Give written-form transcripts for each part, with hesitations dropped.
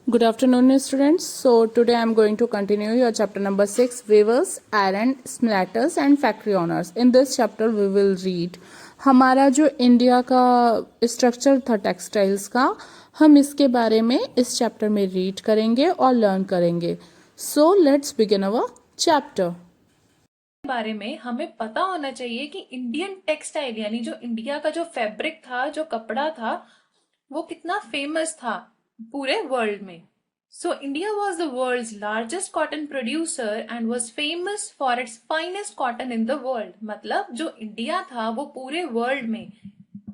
Good afternoon, students. So today I am going to continue your chapter number 6, weavers, iron, smelters and factory owners. In this chapter we will read हमारा जो India का structure था textiles का, हम इसके बारे में इस चैप्टर में रीड करेंगे और लर्न करेंगे. So let's begin our chapter. बारे में हमें पता होना चाहिए कि इंडियन टेक्सटाइल यानी जो इंडिया का जो फैब्रिक था, जो कपड़ा था, वो कितना फेमस था पूरे वर्ल्ड में. So India was the world's largest cotton producer and was famous for its finest cotton in the world. मतलब जो इंडिया था वो पूरे वर्ल्ड में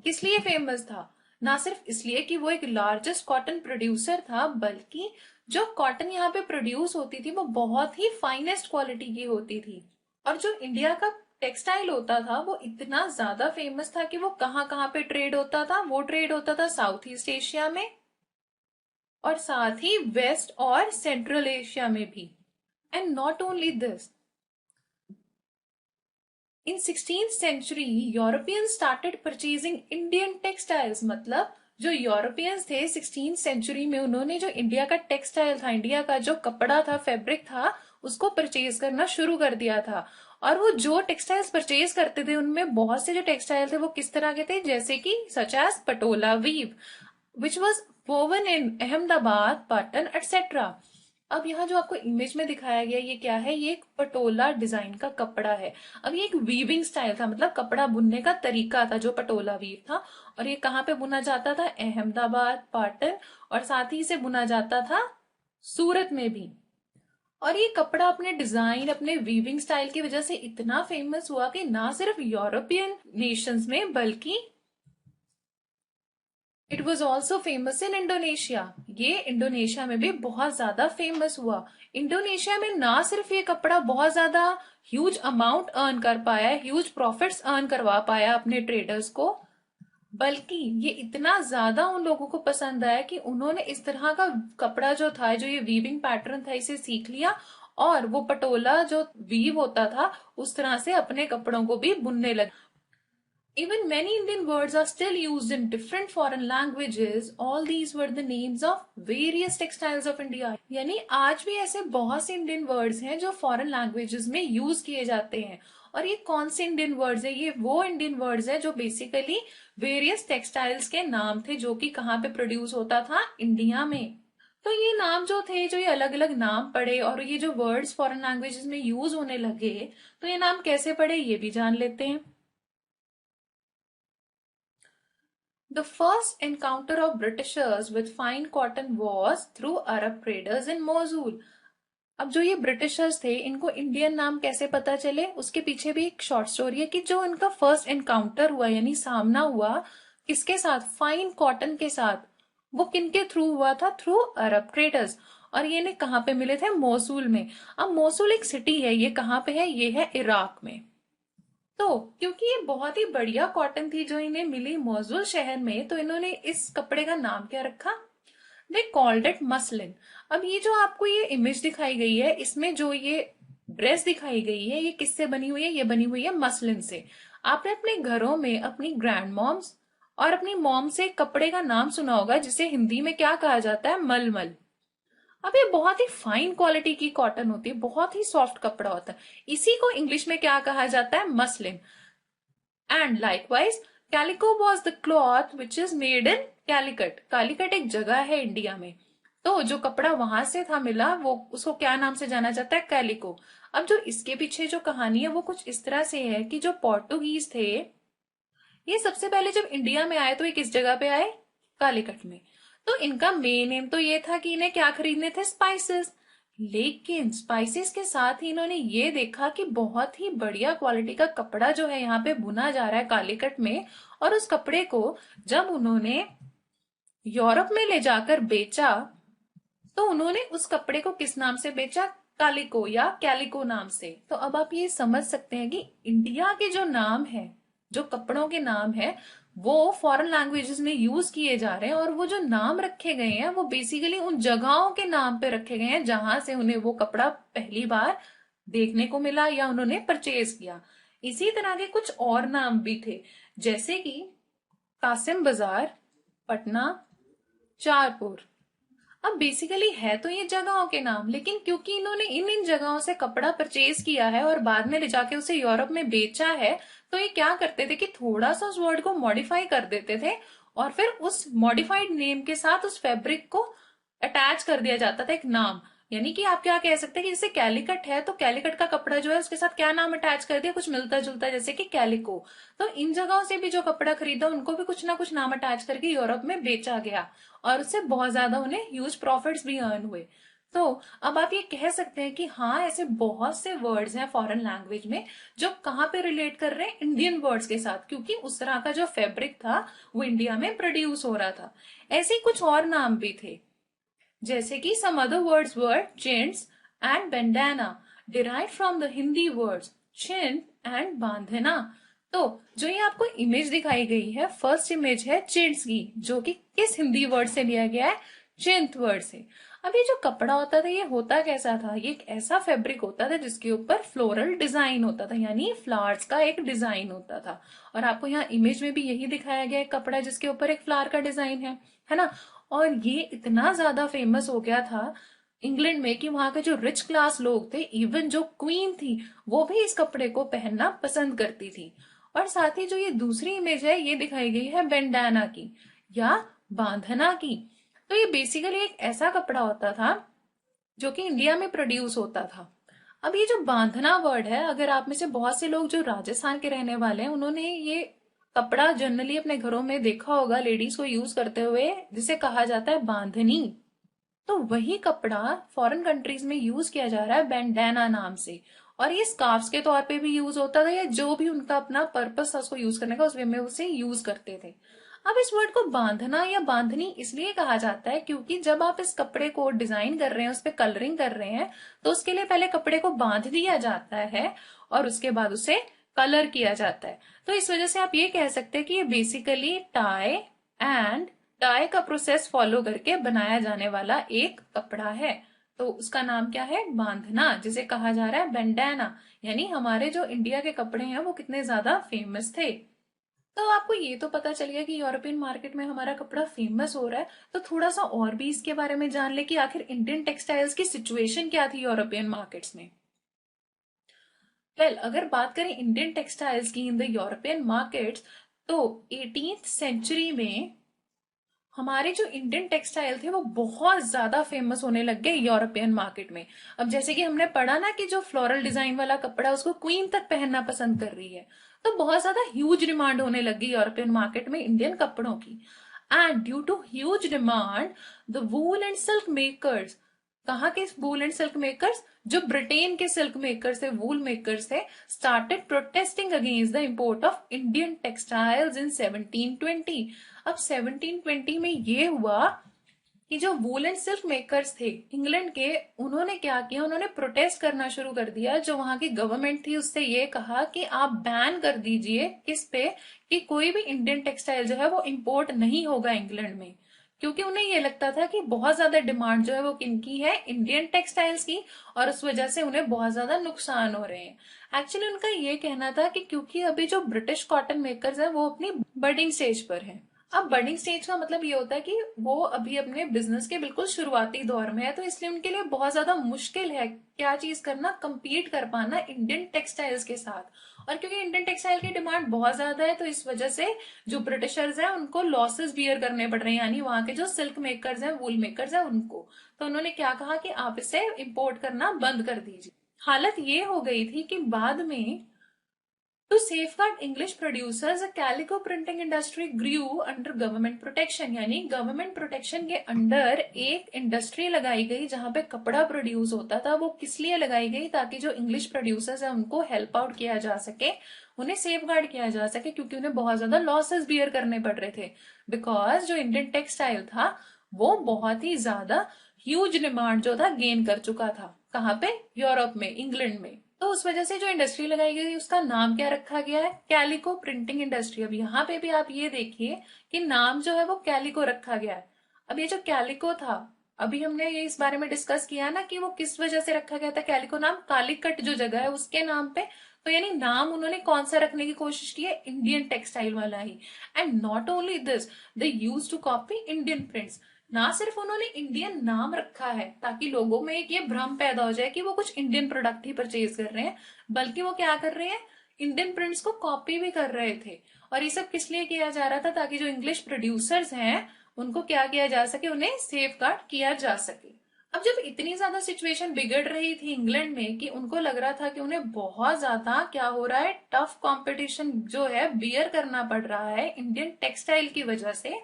किस लिए फेमस था? ना सिर्फ इसलिए कि वो एक लार्जेस्ट कॉटन प्रोड्यूसर था, बल्कि जो कॉटन यहाँ पे प्रोड्यूस होती थी वो बहुत ही फाइनेस्ट क्वालिटी की होती थी. और जो इंडिया का टेक्सटाइल होता था वो इतना ज्यादा फेमस था कि वो कहाँ कहाँ पे ट्रेड होता था. वो ट्रेड होता था साउथ ईस्ट एशिया में और साथ ही वेस्ट और सेंट्रल एशिया में भी. And not only this, in 16th century Europeans started purchasing Indian textiles. मतलब जो यूरोपियंस थे 16th सेंचुरी में, उन्होंने जो इंडिया का टेक्सटाइल था, इंडिया का जो कपड़ा था, फैब्रिक था, उसको परचेज करना शुरू कर दिया था. और वो जो टेक्सटाइल्स परचेज करते थे उनमें बहुत से जो टेक्सटाइल थे वो किस तरह के थे, जैसे कि such as patola weave which was woven in Ahmedabad, Patan etcetera. अब यहाँ जो आपको इमेज में दिखाया गया ये क्या है? ये एक पटोला डिजाइन का कपड़ा है. अब ये एक वीविंग स्टाइल था, मतलब कपड़ा बुनने का तरीका था जो पटोला वीव था. और ये कहाँ पे बुना जाता था? अहमदाबाद, पाटन, और साथ ही इसे बुना जाता था सूरत में भी. और ये कपड़ा अपने डिजाइन, अपने वीविंग स्टाइल की वजह से इतना फेमस हुआ कि ना सिर्फ यूरोपियन नेशंस में बल्कि it was also famous in Indonesia. ये इंडोनेशिया में भी बहुत ज्यादा फेमस हुआ. इंडोनेशिया में ना सिर्फ ये कपड़ा बहुत ज्यादा ह्यूज अमाउंट अर्न कर पाया, ह्यूज प्रॉफिट्स अर्न करवा पाया अपने ट्रेडर्स को, बल्कि ये इतना ज्यादा उन लोगों को पसंद आया कि उन्होंने इस तरह का कपड़ा जो था, जो ये वीविंग पैटर्न था, इसे सीख लिया और वो पटोला जो वीव होता था उस तरह से अपने कपड़ों को भी बुनने लगे. Even many Indian words are still used in different foreign languages. All these were the names of various textiles of India. यानी आज भी ऐसे बहुत से इंडियन वर्ड्स हैं जो फॉरेन लैंग्वेजेस में यूज किए जाते हैं. और ये कौन से इंडियन वर्ड्स है? ये वो इंडियन वर्ड्स है जो बेसिकली वेरियस टेक्सटाइल्स के नाम थे जो कि कहाँ पे प्रोड्यूस होता था? इंडिया में. तो ये नाम जो थे, जो ये अलग अलग नाम पड़े और ये जो वर्ड्स फॉरेन लैंग्वेजेस में यूज होने लगे, तो ये नाम कैसे पड़े ये भी जान लेते हैं. The first encounter of Britishers with fine cotton was through Arab traders in Mosul. अब जो ये ब्रिटिशर्स थे, इनको इंडियन नाम कैसे पता चले, उसके पीछे भी एक शॉर्ट स्टोरी है कि जो इनका फर्स्ट एनकाउंटर हुआ यानी सामना हुआ किसके साथ? फाइन कॉटन के साथ. वो किनके थ्रू हुआ था? Through Arab traders. और ये इन्हें कहाँ पे मिले थे? मोसुल में. अब मोसुल एक सिटी है, ये कहाँ पे है? ये है इराक में. तो क्योंकि ये बहुत ही बढ़िया कॉटन थी जो इन्हें मिली मोजुल शहर में, तो इन्होंने इस कपड़े का नाम क्या रखा? They called it muslin. अब ये जो आपको ये इमेज दिखाई गई है, इसमें जो ये ड्रेस दिखाई गई है, ये किससे बनी हुई है? ये बनी हुई है मसलिन से. आपने अपने घरों में अपनी ग्रैंड मॉम्स और अपनी मॉम से कपड़े का नाम सुना होगा जिसे हिंदी में क्या कहा जाता है? मलमल. अब ये बहुत ही फाइन क्वालिटी की कॉटन होती है, बहुत ही सॉफ्ट कपड़ा होता है. इसी को इंग्लिश में क्या कहा जाता है? Muslin. And likewise calico was the cloth which is made in Calicut. Calicut एक जगह है इंडिया में, तो जो कपड़ा वहां से था मिला, वो उसको क्या नाम से जाना जाता है? कैलिको. अब जो इसके पीछे जो कहानी है वो कुछ इस तरह से है कि जो पोर्टुगीज थे, ये सबसे पहले जब इंडिया में आए तो ये किस जगह पे आए? कालीकट में. तो इनका मेन एम तो ये था कि इन्हें क्या खरीदने थे? स्पाइसेस. लेकिन स्पाइसेस के साथ ही इन्होंने ये देखा कि बहुत ही बढ़िया क्वालिटी का कपड़ा जो है यहाँ पे बुना जा रहा है कालीकट में, और उस कपड़े को जब उन्होंने यूरोप में ले जाकर बेचा तो उन्होंने उस कपड़े को किस नाम से बेचा? कालिको या कैलिको नाम से. तो अब आप ये समझ सकते हैं कि इंडिया के जो नाम है, जो कपड़ों के नाम है, वो फॉरेन लैंग्वेजेस में यूज किए जा रहे हैं. और वो जो नाम रखे गए हैं वो बेसिकली उन जगहों के नाम पे रखे गए हैं जहां से उन्हें वो कपड़ा पहली बार देखने को मिला या उन्होंने परचेज किया. इसी तरह के कुछ और नाम भी थे, जैसे कि कासिम बाजार, पटना, चारपुर. अब बेसिकली है तो ये जगहों के नाम, लेकिन क्योंकि इन्होंने इन इन जगहों से कपड़ा परचेज किया है और बाद में ले जाके उसे यूरोप में बेचा है, तो ये क्या करते थे कि थोड़ा सा उस वर्ड को मॉडिफाई कर देते थे और फिर उस मॉडिफाइड नेम के साथ उस फैब्रिक को अटैच कर दिया जाता था एक नाम। यानी कि आप क्या कह सकते हैं कि जैसे कैलिकट है तो कैलिकट का कपड़ा जो है उसके साथ क्या नाम अटैच कर दिया, कुछ मिलता जुलता, जैसे कि कैलिको। तो इन जगहों से भी जो कपड़ा खरीदा उनको भी कुछ ना कुछ नाम अटैच करके यूरोप में बेचा गया और उससे बहुत ज्यादा उन्हें ह्यूज प्रॉफिट्स भी अर्न हुए। तो अब आप ये कह सकते हैं कि हाँ, ऐसे बहुत से वर्ड्स हैं फॉरेन लैंग्वेज में जो कहाँ पे रिलेट कर रहे हैं इंडियन वर्ड्स के साथ, क्योंकि उस तरह का जो फैब्रिक था वो इंडिया में प्रोड्यूस हो रहा था। ऐसे ही कुछ और नाम भी थे, जैसे कि some other words were chintz and bandana, derived from the Hindi words chint and bandhana। तो जो ये आपको इमेज दिखाई गई है, फर्स्ट इमेज है चिंट्स की, जो कि किस हिंदी वर्ड से लिया गया है, चिंत वर्ड से। अब ये जो कपड़ा होता था ये होता कैसा था, ये एक ऐसा फैब्रिक होता था जिसके ऊपर फ्लोरल डिजाइन होता था, यानी फ्लावर्स का एक डिजाइन होता था। और आपको यहाँ इमेज में भी यही दिखाया गया है, कपड़ा जिसके ऊपर एक फ्लावर का डिजाइन है ना। और ये इतना ज्यादा फेमस हो गया था इंग्लैंड में कि वहां के जो रिच क्लास लोग थे, इवन जो क्वीन थी, वो भी इस कपड़े को पहनना पसंद करती थी। और साथ ही जो ये दूसरी इमेज है ये दिखाई गई है बेंडाना की या बांधना की। तो ये बेसिकली एक ऐसा कपड़ा होता था जो कि इंडिया में प्रोड्यूस होता था। अब ये जो बांधना वर्ड है, अगर आप में से बहुत से लोग जो राजस्थान के रहने वाले हैं उन्होंने ये कपड़ा जनरली अपने घरों में देखा होगा लेडीज को यूज करते हुए, जिसे कहा जाता है बांधनी। तो वही कपड़ा फॉरेन कंट्रीज में यूज किया जा रहा है बैंडाना नाम से। और ये स्कार्फ्स के तौर पे भी यूज होता था, या जो भी उनका अपना पर्पस था उसको यूज करने का, उस वे में उसे यूज करते थे। अब इस वर्ड को बांधना या बांधनी इसलिए कहा जाता है क्योंकि जब आप इस कपड़े को डिजाइन कर रहे हैं, उस पर कलरिंग कर रहे हैं, तो उसके लिए पहले कपड़े को बांध दिया जाता है और उसके बाद उसे कलर किया जाता है। तो इस वजह से आप ये कह सकते हैं कि ये बेसिकली टाई का प्रोसेस फॉलो करके बनाया जाने वाला एक कपड़ा है। तो उसका नाम क्या है, बांधना, जिसे कहा जा रहा है बैंडाना। यानी हमारे जो इंडिया के कपड़े हैं वो कितने ज्यादा फेमस थे। तो आपको ये तो पता चल गया कि यूरोपियन मार्केट में हमारा कपड़ा फेमस हो रहा है, तो थोड़ा सा और भी इसके बारे में जान ले कि आखिर इंडियन टेक्सटाइल्स की सिचुएशन क्या थी यूरोपियन मार्केट्स में। अगर बात करें इंडियन टेक्सटाइल्स की इन द यूरोपियन मार्केट्स, तो 18th सेंचुरी में हमारे जो इंडियन टेक्सटाइल थे वो बहुत ज्यादा फेमस होने लग गए यूरोपियन मार्केट में। अब जैसे कि हमने पढ़ा ना कि जो फ्लोरल डिजाइन वाला कपड़ा उसको क्वीन तक पहनना पसंद कर रही है, तो बहुत ज्यादा ह्यूज डिमांड होने लगी यूरोपियन मार्केट में इंडियन कपड़ों की। And due to huge demand, the wool and silk makers, कहाँ के वूल एंड सिल्क मेकर्स, जो ब्रिटेन के सिल्क मेकर्स थे, वूल मेकर्स थे, started protesting against the import of Indian textiles in 1720। अब 1720 में ये हुआ कि जो वूल एंड सिल्क मेकर्स थे इंग्लैंड के, उन्होंने क्या किया, उन्होंने प्रोटेस्ट करना शुरू कर दिया। जो वहां की गवर्नमेंट थी उससे ये कहा कि आप बैन कर दीजिए किस पे, कि कोई भी इंडियन टेक्सटाइल जो है वो इंपोर्ट नहीं होगा इंग्लैंड में, क्योंकि उन्हें ये लगता था कि बहुत ज्यादा डिमांड जो है वो किनकी है, इंडियन टेक्सटाइल्स की, और उस वजह से उन्हें बहुत ज्यादा नुकसान हो रहे हैं। एक्चुअली उनका ये कहना था कि क्योंकि अभी जो ब्रिटिश कॉटन मेकर्स हैं वो अपनी बर्डिंग स्टेज पर हैं। अब बर्निंग स्टेज का मतलब ये होता है कि वो अभी अपने बिजनेस के बिल्कुल शुरुआती दौर में है, तो इसलिए उनके लिए बहुत ज्यादा मुश्किल है क्या चीज करना, compete कर पाना इंडियन टेक्सटाइल्स के साथ। और क्योंकि इंडियन टेक्सटाइल की डिमांड बहुत ज्यादा है, तो इस वजह से जो ब्रिटिशर्स हैं उनको लॉसेस बियर करने पड़ रहे हैं, यानी वहां के जो सिल्क मेकर्स हैं, वूल मेकर्स हैं, उनको। तो उन्होंने क्या कहा कि आप इसे इम्पोर्ट करना बंद कर दीजिए। हालत ये हो गई थी कि बाद में To safeguard English producers, a calico printing industry grew under government protection। यानी गवर्नमेंट प्रोटेक्शन के अंडर एक इंडस्ट्री लगाई गई जहां पे कपड़ा प्रोड्यूस होता था। वो किस लिए लगाई गई, ताकि जो इंग्लिश प्रोड्यूसर्स है उनको हेल्प आउट किया जा सके, उन्हें सेफ गार्ड किया जा सके, क्योंकि उन्हें बहुत ज्यादा लॉसेस बियर करने पड़ रहे थे। बिकॉज जो इंडियन टेक्सटाइल था वो बहुत ही ज्यादा ह्यूज डिमांड जो था गेन कर चुका था। कहाँ पे, यूरोप में, इंग्लैंड में। तो उस वजह से जो इंडस्ट्री लगाई गई उसका नाम क्या रखा गया है, कैलिको प्रिंटिंग इंडस्ट्री। अब यहाँ पे भी आप ये देखिए कि नाम जो है वो कैलिको रखा गया है। अब ये जो कैलिको था, अभी हमने ये इस बारे में डिस्कस किया ना कि वो किस वजह से रखा गया था कैलिको नाम, कालीकट जो जगह है उसके नाम पे। तो यानी नाम उन्होंने कौन सा रखने की कोशिश की है, इंडियन टेक्सटाइल वाला ही। And not only this, they use to copy Indian prints. ना सिर्फ उन्होंने इंडियन नाम रखा है ताकि लोगों में एक ये भ्रम पैदा हो जाए कि वो कुछ इंडियन प्रोडक्ट ही परचेज कर रहे हैं, बल्कि वो क्या कर रहे हैं, इंडियन प्रिंट्स को कॉपी भी कर रहे थे। और ये सब किस लिए किया जा रहा था, ताकि जो इंग्लिश प्रोड्यूसर्स हैं उनको क्या किया जा सके, उन्हें सेफ गार्ड किया जा सके। अब जब इतनी ज्यादा सिचुएशन बिगड़ रही थी इंग्लैंड में कि उनको लग रहा था कि उन्हें बहुत ज्यादा क्या हो रहा है, टफ कंपटीशन जो है बियर करना पड़ रहा है इंडियन टेक्सटाइल की वजह से,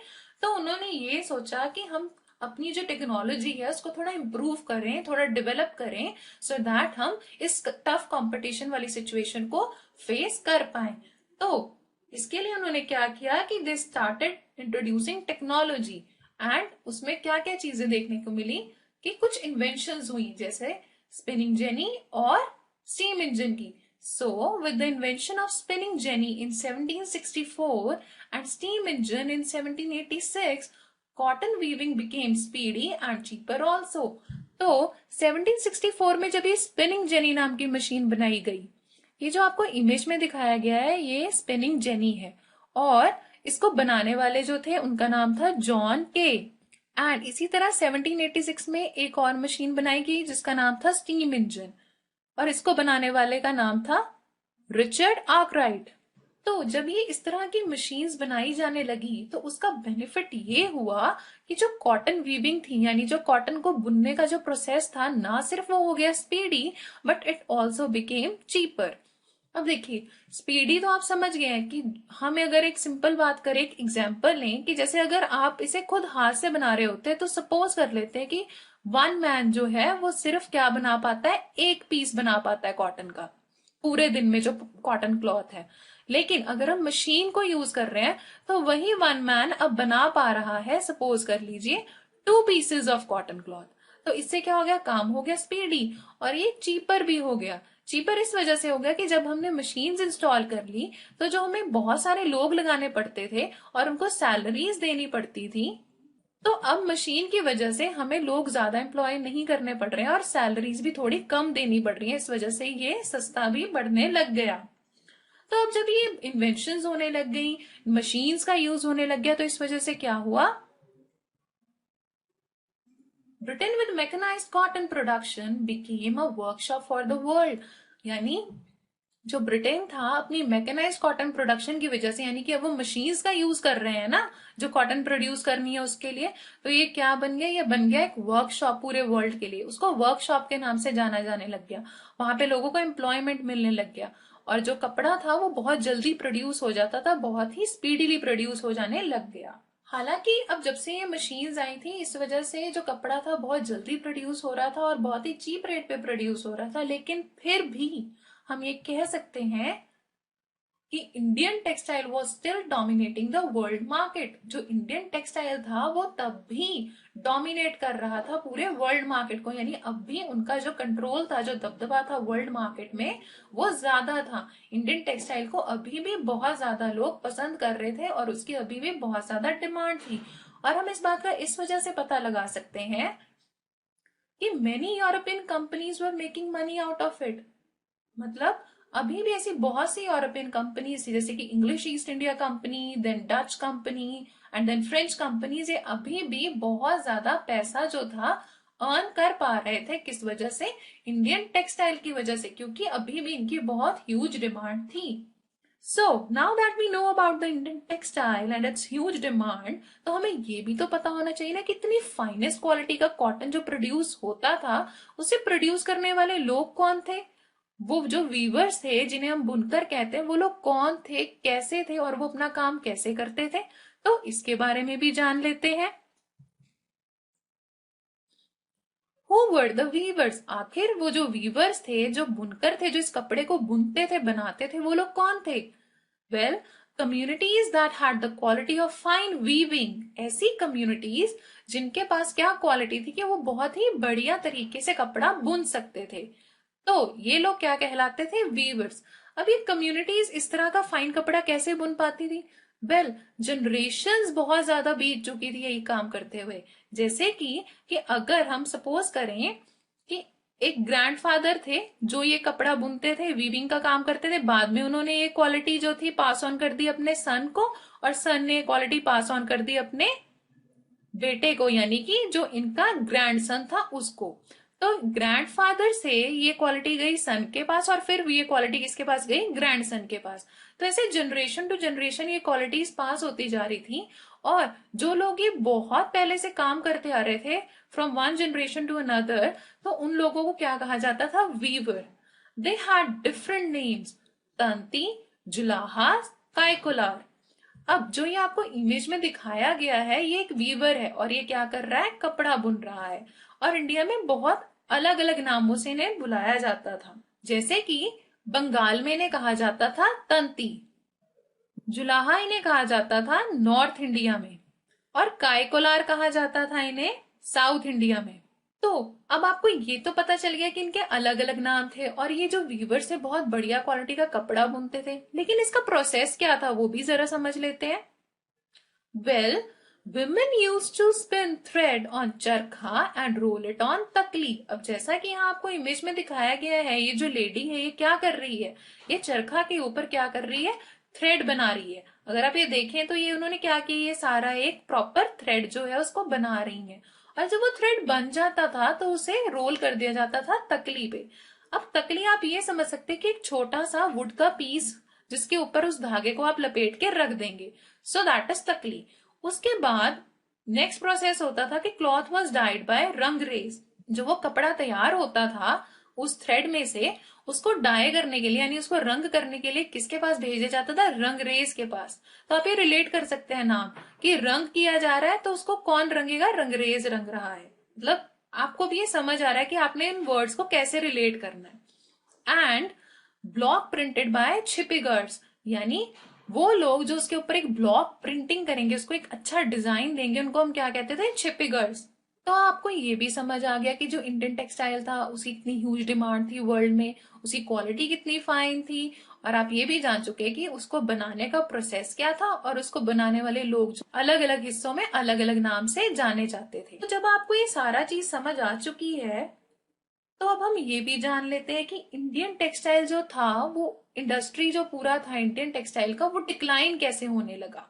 तो उन्होंने ये सोचा कि हम अपनी जो टेक्नोलॉजी है उसको थोड़ा इम्प्रूव करें, थोड़ा डेवलप करें, सो दैट हम इस टफ कंपटीशन वाली सिचुएशन को फेस कर पाए। तो इसके लिए उन्होंने क्या किया कि they started introducing technology. And उसमें क्या क्या चीजें देखने को मिली कि कुछ इन्वेंशंस हुई, जैसे स्पिनिंग जेनी और स्टीम इंजन की। So, with the invention of spinning jenny in 1764 and steam engine in 1786, cotton weaving became speedy and cheaper also. तो 1764 में जब ये स्पिनिंग जेनी नाम की मशीन बनाई गई, ये जो आपको इमेज में दिखाया गया है ये स्पिनिंग जेनी है, और इसको बनाने वाले जो थे उनका नाम था जॉन के। एंड इसी तरह 1786 में एक और मशीन बनाई गई जिसका नाम था स्टीम इंजन, और इसको बनाने वाले का नाम था रिचर्ड आर्कराइट। तो जब ये इस तरह की मशीन्स बनाई जाने लगी तो उसका बेनिफिट ये हुआ कि जो कॉटन वीविंग थी, यानी जो कॉटन को बुनने का जो प्रोसेस था, ना सिर्फ वो हो गया speedy but it also became cheaper. अब देखिए, स्पीडी तो आप समझ गए हैं कि हम अगर एक सिंपल बात करें, एक एग्जांपल लें कि जैसे अगर आप इसे खुद हाथ से बना रहे होते हैं तो सपोज कर लेते हैं कि वन मैन जो है वो सिर्फ क्या बना पाता है, एक पीस बना पाता है कॉटन का पूरे दिन में जो कॉटन क्लॉथ है। लेकिन अगर हम मशीन को यूज कर रहे हैं तो वही वन मैन अब बना पा रहा है, सपोज कर लीजिए, 2 पीसेज ऑफ कॉटन क्लॉथ। तो इससे क्या हो गया, काम हो गया स्पीडी, और ये चीपर भी हो गया। चीपर इस वजह से हो गया कि जब हमने मशीन्स इंस्टॉल कर ली तो जो हमें बहुत सारे लोग लगाने पड़ते थे और उनको सैलरीज देनी पड़ती थी, तो अब मशीन की वजह से हमें लोग ज्यादा एम्प्लॉय नहीं करने पड़ रहे हैं और सैलरीज भी थोड़ी कम देनी पड़ रही है। इस वजह से ये सस्ता भी बढ़ने लग गया। तो अब जब ये इन्वेंशंस होने लग गई, मशीन्स का यूज होने लग गया, तो इस वजह से क्या हुआ, Britain with mechanised cotton production became a workshop for the world. यानी जो ब्रिटेन था अपनी मैकेनाइज कॉटन प्रोडक्शन की वजह से, यानी कि अब वो मशीन्स का यूज कर रहे हैं ना जो कॉटन प्रोड्यूस करनी है उसके लिए, तो ये क्या बन गया, ये बन गया एक वर्कशॉप पूरे वर्ल्ड के लिए। उसको वर्कशॉप के नाम से जाना जाने लग गया। वहां पे लोगों को एम्प्लॉयमेंट मिलने लग गया और जो कपड़ा था वो बहुत जल्दी प्रोड्यूस हो जाता था, बहुत ही स्पीडीली प्रोड्यूस हो जाने लग गया। हालांकि अब जब से ये मशीन्स आई थी इस वजह से जो कपड़ा था बहुत जल्दी प्रोड्यूस हो रहा था और बहुत ही चीप रेट पे प्रोड्यूस हो रहा था, लेकिन फिर भी हम ये कह सकते हैं कि Indian textile was still dominating the world market. जो इंडियन टेक्सटाइल था वो तब भी डोमिनेट कर रहा था पूरे वर्ल्ड मार्केट को, यानी अब भी उनका जो कंट्रोल था, जो दबदबा था वर्ल्ड मार्केट में, वो ज्यादा था। इंडियन टेक्सटाइल को अभी भी बहुत ज्यादा लोग पसंद कर रहे थे और उसकी अभी भी बहुत ज्यादा डिमांड थी। और हम इस बात का इस वजह से पता लगा सकते हैं कि many European companies were making money out of it. मतलब अभी भी ऐसी बहुत सी यूरोपियन कंपनीज थी, जैसे कि English East India Company, then Dutch company and then French companies, ये अभी भी बहुत ज्यादा पैसा जो था अर्न कर पा रहे थे। किस वजह से, इंडियन टेक्सटाइल की वजह से, क्योंकि अभी भी इनकी बहुत ह्यूज डिमांड थी। So now that we know about the Indian textile and its huge demand, तो हमें ये भी तो पता होना चाहिए ना कि इतनी फाइनेस्ट क्वालिटी का कॉटन जो प्रोड्यूस होता था उसे प्रोड्यूस करने वाले लोग कौन थे, वो जो वीवर्स थे जिन्हें हम बुनकर कहते हैं, वो लोग कौन थे, कैसे थे और वो अपना काम कैसे करते थे। तो इसके बारे में भी जान लेते हैं। Who were the weavers? आखिर वो जो वीवर्स थे, जो बुनकर थे, जो इस कपड़े को बुनते थे, बनाते थे, वो लोग कौन थे? Well, communities that had the quality of fine weaving, ऐसी communities जिनके पास क्या क्वालिटी थी कि वो बहुत ही बढ़िया तरीके से कपड़ा बुन सकते थे, तो ये लोग क्या कहलाते थे, वीवर्स। अब ये कम्युनिटीज इस तरह का फाइन कपड़ा कैसे बुन पाती थी? वेल, जनरेशंस बहुत ज्यादा बीत चुकी थी यही काम करते हुए। जैसे कि अगर हम सपोज करें कि एक ग्रैंडफादर थे जो ये कपड़ा बुनते थे, वीविंग का काम करते थे, बाद में उन्होंने ये क्वालिटी जो थी पास ऑन कर दी अपने सन को, और सन ने क्वालिटी पास ऑन कर दी अपने बेटे को, यानी कि जो इनका ग्रैंडसन था उसको। तो ग्रैंडफादर से ये क्वालिटी गई सन के पास और फिर ये क्वालिटी किसके पास गई, ग्रैंडसन के पास। तो ऐसे जनरेशन टू जनरेशन ये क्वालिटीज पास होती जा रही थी। और जो लोग ये बहुत पहले से काम करते आ रहे थे, from one generation to another, तो उन लोगों को क्या कहा जाता था, weaver. They had different names, तंती, जुलाहा, कायकुलार। अब जो ये आपको इमेज में दिखाया गया है, ये एक वीवर है और ये क्या कर रहा है, कपड़ा बुन रहा है। और इंडिया में बहुत अलग अलग नामों से इन्हें बुलाया जाता था, जैसे कि बंगाल में इन्हें कहा जाता था तंती, जुलाहा इन्हें कहा जाता था नॉर्थ इंडिया में, और कायकोलार कहा जाता था इन्हें साउथ इंडिया में। तो अब आपको ये तो पता चल गया कि इनके अलग अलग नाम थे और ये जो वीवर्स है बहुत बढ़िया क्वालिटी का कपड़ा बुनते थे, लेकिन इसका प्रोसेस क्या था वो भी जरा समझ लेते हैं। Well, women used to spin thread on चरखा and roll it on तकली। अब जैसा कि यहाँ आपको इमेज में दिखाया गया है, ये जो लेडी है ये क्या कर रही है, ये चरखा के ऊपर क्या कर रही है, थ्रेड बना रही है। अगर आप ये देखें तो ये उन्होंने क्या किया, ये सारा एक प्रॉपर थ्रेड जो है उसको बना रही है। और जब वो थ्रेड बन जाता था तो उसे रोल कर दिया जाता था तकली पे। अब तकली आप ये समझ सकते हैं कि एक छोटा सा वुड का पीस जिसके ऊपर उस धागे को आप लपेट के रख देंगे, सो दैट इज तकली। उसके बाद नेक्स्ट प्रोसेस होता था कि क्लॉथ वॉज डाइड बाय रंग रेज। जो वो कपड़ा तैयार होता था उस थ्रेड में से, उसको डाई करने के लिए यानी उसको रंग करने के लिए किसके पास भेजा जाता था, रंगरेज के पास। तो आप ये रिलेट कर सकते हैं नाम कि रंग किया जा रहा है तो उसको कौन रंगेगा, रंगरेज रंग रहा है। मतलब आपको भी ये समझ आ रहा है कि आपने इन वर्ड्स को कैसे रिलेट करना है। एंड ब्लॉक प्रिंटेड बाय छिपिगर्स, यानी वो लोग जो उसके ऊपर एक ब्लॉक प्रिंटिंग करेंगे, उसको एक अच्छा डिजाइन देंगे, उनको हम क्या कहते थे, छिपिगर्स। तो आपको ये भी समझ आ गया कि जो इंडियन टेक्सटाइल था उसकी इतनी ह्यूज डिमांड थी वर्ल्ड में, उसकी क्वालिटी कितनी फाइन थी। और आप ये भी जान चुके कि उसको बनाने का प्रोसेस क्या था और उसको बनाने वाले लोग जो अलग अलग हिस्सों में अलग अलग नाम से जाने जाते थे। तो जब आपको ये सारा चीज समझ आ चुकी है, तो अब हम ये भी जान लेते हैं कि इंडियन टेक्सटाइल जो था, वो इंडस्ट्री जो पूरा था इंडियन टेक्सटाइल का, वो डिक्लाइन कैसे होने लगा।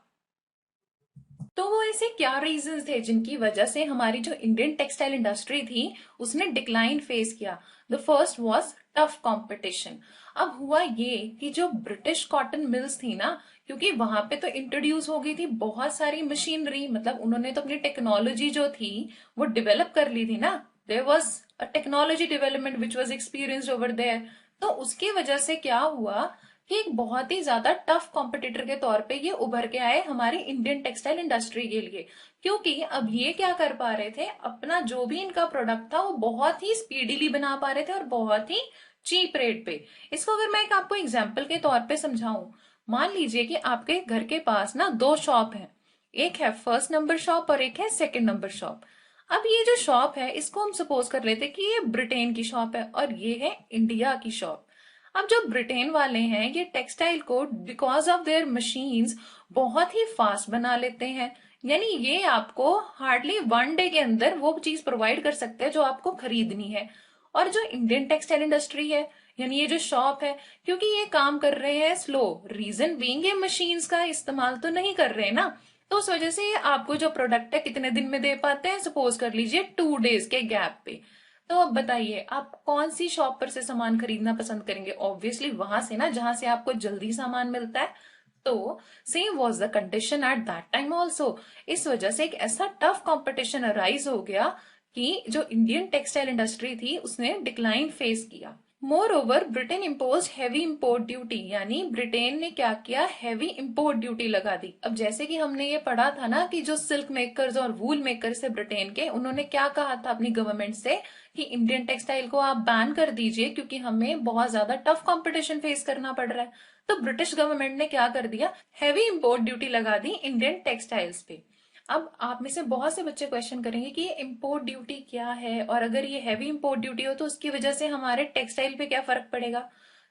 तो वो ऐसे क्या रीजंस थे जिनकी वजह से हमारी जो इंडियन टेक्सटाइल इंडस्ट्री थी उसने डिक्लाइन फेस किया। The first was tough competition. अब हुआ ये कि जो ब्रिटिश कॉटन मिल्स थी ना, क्योंकि वहां पे तो इंट्रोड्यूस हो गई थी बहुत सारी मशीनरी, मतलब उन्होंने तो अपनी टेक्नोलॉजी जो थी वो डेवलप कर ली थी ना। There was a technology development which was experienced over there. तो उसकी वजह से क्या हुआ कि एक बहुत ही ज्यादा टफ कॉम्पिटिटर के तौर पे ये उभर के आए हमारी इंडियन टेक्सटाइल इंडस्ट्री के लिए। क्योंकि अब ये क्या कर पा रहे थे, अपना जो भी इनका प्रोडक्ट था वो बहुत ही स्पीडीली बना पा रहे थे और बहुत ही चीप रेट पे। इसको अगर मैं एक आपको एग्जाम्पल के तौर पे समझाऊं, मान लीजिए कि आपके घर के पास ना दो शॉप है, एक है फर्स्ट नंबर शॉप और एक है सेकंड नंबर शॉप। अब ये जो शॉप है इसको हम सपोज कर लेते हैं कि ये ब्रिटेन की शॉप है और ये है इंडिया की शॉप। अब जो ब्रिटेन वाले हैं ये टेक्सटाइल को बिकॉज ऑफ देयर मशीन्स बहुत ही फास्ट बना लेते हैं, यानी ये आपको हार्डली वन डे के अंदर वो चीज प्रोवाइड कर सकते हैं जो आपको खरीदनी है। और जो इंडियन टेक्सटाइल इंडस्ट्री है, यानी ये जो शॉप है, क्योंकि ये काम कर रहे हैं स्लो, रीजन बीइंग ये मशीन्स का इस्तेमाल तो नहीं कर रहे ना, तो उस वजह से ये आपको जो प्रोडक्ट है कितने दिन में दे पाते हैं, सपोज कर लीजिए 2 डेज के गैप पे। तो अब बताइए आप कौन सी शॉप पर से सामान खरीदना पसंद करेंगे, ऑब्वियसली वहां से ना जहां से आपको जल्दी सामान मिलता है। तो same was the condition at that time also. इस वजह से एक ऐसा टफ कंपटीशन अराइज हो गया कि जो इंडियन टेक्सटाइल इंडस्ट्री थी उसने डिक्लाइन फेस किया। More over Britain impose heavy import duty, यानी ब्रिटेन ने क्या किया, हैवी इम्पोर्ट ड्यूटी लगा दी। अब जैसे कि हमने ये पढ़ा था ना कि जो सिल्क मेकर्स और वूल मेकर्स है ब्रिटेन के, उन्होंने क्या कहा था अपनी गवर्नमेंट से कि इंडियन टेक्सटाइल को आप बैन कर दीजिए क्योंकि हमें बहुत ज्यादा टफ कंपटीशन फेस करना पड़ रहा है। तो ब्रिटिश गवर्नमेंट ने क्या कर दिया, हैवी इम्पोर्ट ड्यूटी लगा दी इंडियन टेक्सटाइल्स पे। अब आप में से बहुत से बच्चे क्वेश्चन करेंगे कि ये इम्पोर्ट ड्यूटी क्या है और अगर ये हैवी इम्पोर्ट ड्यूटी हो तो उसकी वजह से हमारे टेक्सटाइल पे क्या फर्क पड़ेगा।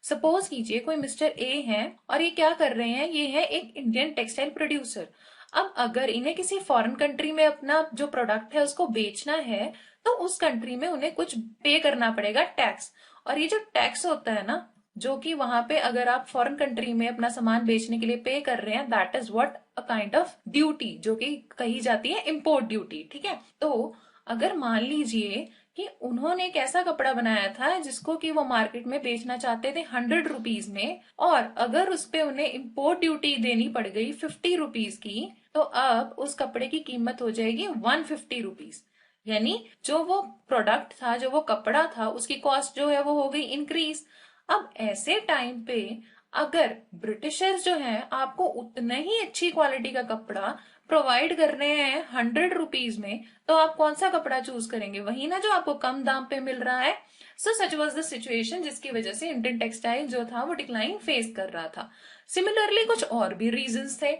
सपोज कीजिए कोई मिस्टर ए है और ये क्या कर रहे हैं, ये है एक इंडियन टेक्सटाइल प्रोड्यूसर। अब अगर इन्हें किसी फॉरेन कंट्री में अपना जो प्रोडक्ट है उसको बेचना है तो उस कंट्री में उन्हें कुछ पे करना पड़ेगा, टैक्स। और ये जो टैक्स होता है ना, जो कि वहां पे अगर आप फॉरेन कंट्री में अपना सामान बेचने के लिए पे कर रहे हैं, that is what a kind of duty, जो कि कही जाती है इम्पोर्ट ड्यूटी। ठीक है, तो अगर मान लीजिए कि उन्होंने एक ऐसा कपड़ा बनाया था जिसको कि वो मार्केट में बेचना चाहते थे 100 रुपीज में, और अगर उस पे उन्हें इम्पोर्ट ड्यूटी देनी पड़ गई 50 रुपीज की, तो अब उस कपड़े की कीमत हो जाएगी 150 रुपीज। यानी जो वो प्रोडक्ट था, जो वो कपड़ा था, उसकी कॉस्ट जो है वो हो गई इंक्रीज। अब ऐसे टाइम पे अगर ब्रिटिशर्स जो हैं आपको उतना ही अच्छी क्वालिटी का कपड़ा प्रोवाइड कर रहे हैं 100 रुपीज में, तो आप कौन सा कपड़ा चूज करेंगे? वही ना जो आपको कम दाम पे मिल रहा है। सो सच वॉज द सिचुएशन जिसकी वजह से इंडियन टेक्सटाइल जो था वो डिक्लाइन फेस कर रहा था। सिमिलरली कुछ और भी रीजंस थे।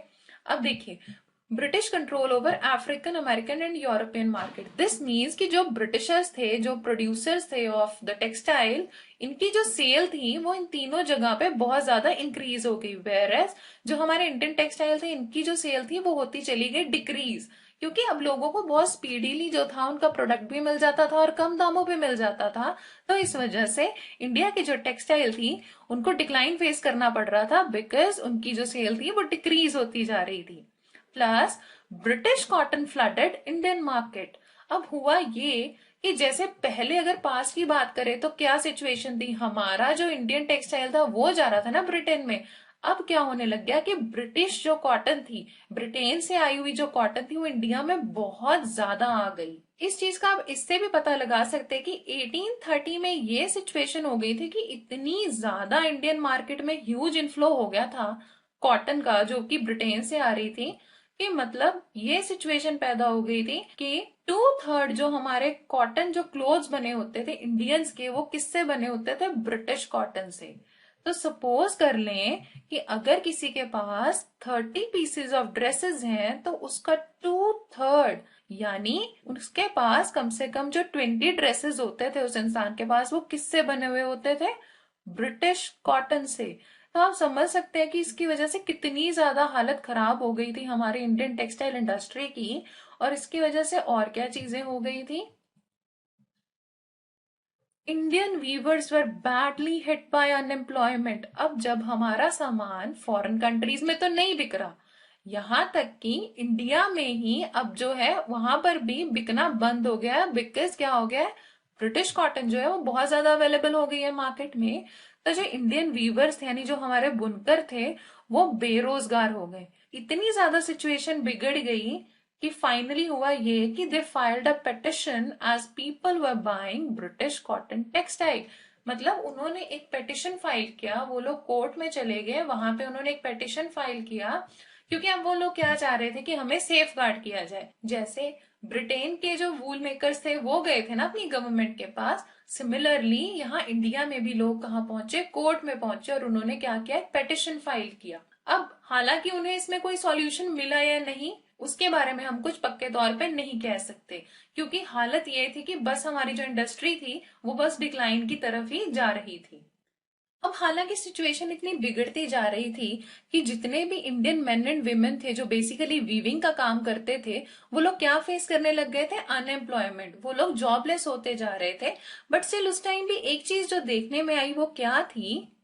अब देखिए, British control over African American and European market. This means कि जो ब्रिटिशर्स थे, जो प्रोड्यूसर्स थे ऑफ द टेक्सटाइल, इनकी जो सेल थी वो इन तीनों जगह पे बहुत ज्यादा इंक्रीज हो गई। वेयरएज जो हमारे इंडियन टेक्सटाइल थे, इनकी जो सेल थी वो होती चली गई डिक्रीज, क्योंकि अब लोगों को बहुत स्पीडीली जो था उनका प्रोडक्ट भी मिल जाता था और कम दामों पे मिल जाता था। तो इस वजह से इंडिया की जो टेक्सटाइल थी उनको डिक्लाइन फेस करना पड़ रहा था, बिकॉज उनकी जो सेल थी वो डिक्रीज होती जा रही थी। Plus British cotton flooded Indian market. अब हुआ ये कि जैसे पहले अगर पास की बात करें तो क्या सिचुएशन थी, हमारा जो इंडियन टेक्सटाइल था वो जा रहा था ना ब्रिटेन में। अब क्या होने लग गया कि ब्रिटिश जो कॉटन थी, ब्रिटेन से आई हुई जो कॉटन थी, वो इंडिया में बहुत ज्यादा आ गई। इस चीज का आप इससे भी पता लगा सकते हैं कि 1830 में ये सिचुएशन हो गई थी कि इतनी ज्यादा इंडियन मार्केट में ह्यूज इनफ्लो हो गया था कॉटन का, जो कि ब्रिटेन से आ रही थी, कि मतलब ये सिचुएशन पैदा हो गई थी कि 2/3 जो हमारे कॉटन जो क्लोथ्स बने होते थे इंडियंस के, वो किससे बने होते थे? ब्रिटिश कॉटन से। तो सपोज कर लें कि अगर किसी के पास 30 पीसेज ऑफ ड्रेसेस हैं, तो उसका 2/3 यानी उसके पास कम से कम जो 20 ड्रेसेस होते थे उस इंसान के पास, वो किससे बने हुए होते थे? ब्रिटिश कॉटन से। तो आप समझ सकते हैं कि इसकी वजह से कितनी ज्यादा हालत खराब हो गई थी हमारी इंडियन टेक्सटाइल इंडस्ट्री की। और इसकी वजह से और क्या चीजें हो गई थी? Indian weavers were badly hit by unemployment. अब जब हमारा सामान फॉरेन कंट्रीज में तो नहीं बिक रहा, यहां तक कि इंडिया में ही अब जो है वहां पर भी बिकना बंद हो गया, बिकॉज क्या हो गया है, ब्रिटिश कॉटन जो है वो बहुत ज्यादा अवेलेबल हो गई है मार्केट में। तो जो इंडियन वीवर्स थे, यानी जो हमारे बुनकर थे, वो बेरोजगार हो गए। इतनी ज्यादा सिचुएशन बिगड़ गई कि फाइनली हुआ ये कि they filed a petition as people were buying British cotton textile. मतलब उन्होंने एक पेटिशन फाइल किया, वो लोग कोर्ट में चले गए, वहां पे उन्होंने एक पेटिशन फाइल किया, क्योंकि अब वो लोग क्या चाह रहे थे कि हमें सेफ गार्ड किया जाए। जैसे ब्रिटेन के जो वूल मेकर्स थे वो गए थे ना अपनी गवर्नमेंट के पास, सिमिलरली यहाँ इंडिया में भी लोग कहाँ पहुंचे? कोर्ट में पहुंचे, और उन्होंने क्या किया? एक पेटिशन फाइल किया। अब हालांकि उन्हें इसमें कोई सॉल्यूशन मिला या नहीं, उसके बारे में हम कुछ पक्के तौर पे नहीं कह सकते, क्योंकि हालत ये थी कि बस हमारी जो इंडस्ट्री थी वो बस डिक्लाइन की तरफ ही जा रही थी। अब हालांकि सिचुएशन इतनी बिगड़ती जा रही थी कि जितने भी इंडियन मेन एंड वीमेन थे जो बेसिकली वीविंग का काम करते थे, वो लोग क्या फेस करने लग गए थे? अनएम्प्लॉयमेंट। वो लोग जॉबलेस होते जा रहे थे। बट स्टिल उस टाइम भी एक चीज जो देखने में आई वो क्या थी,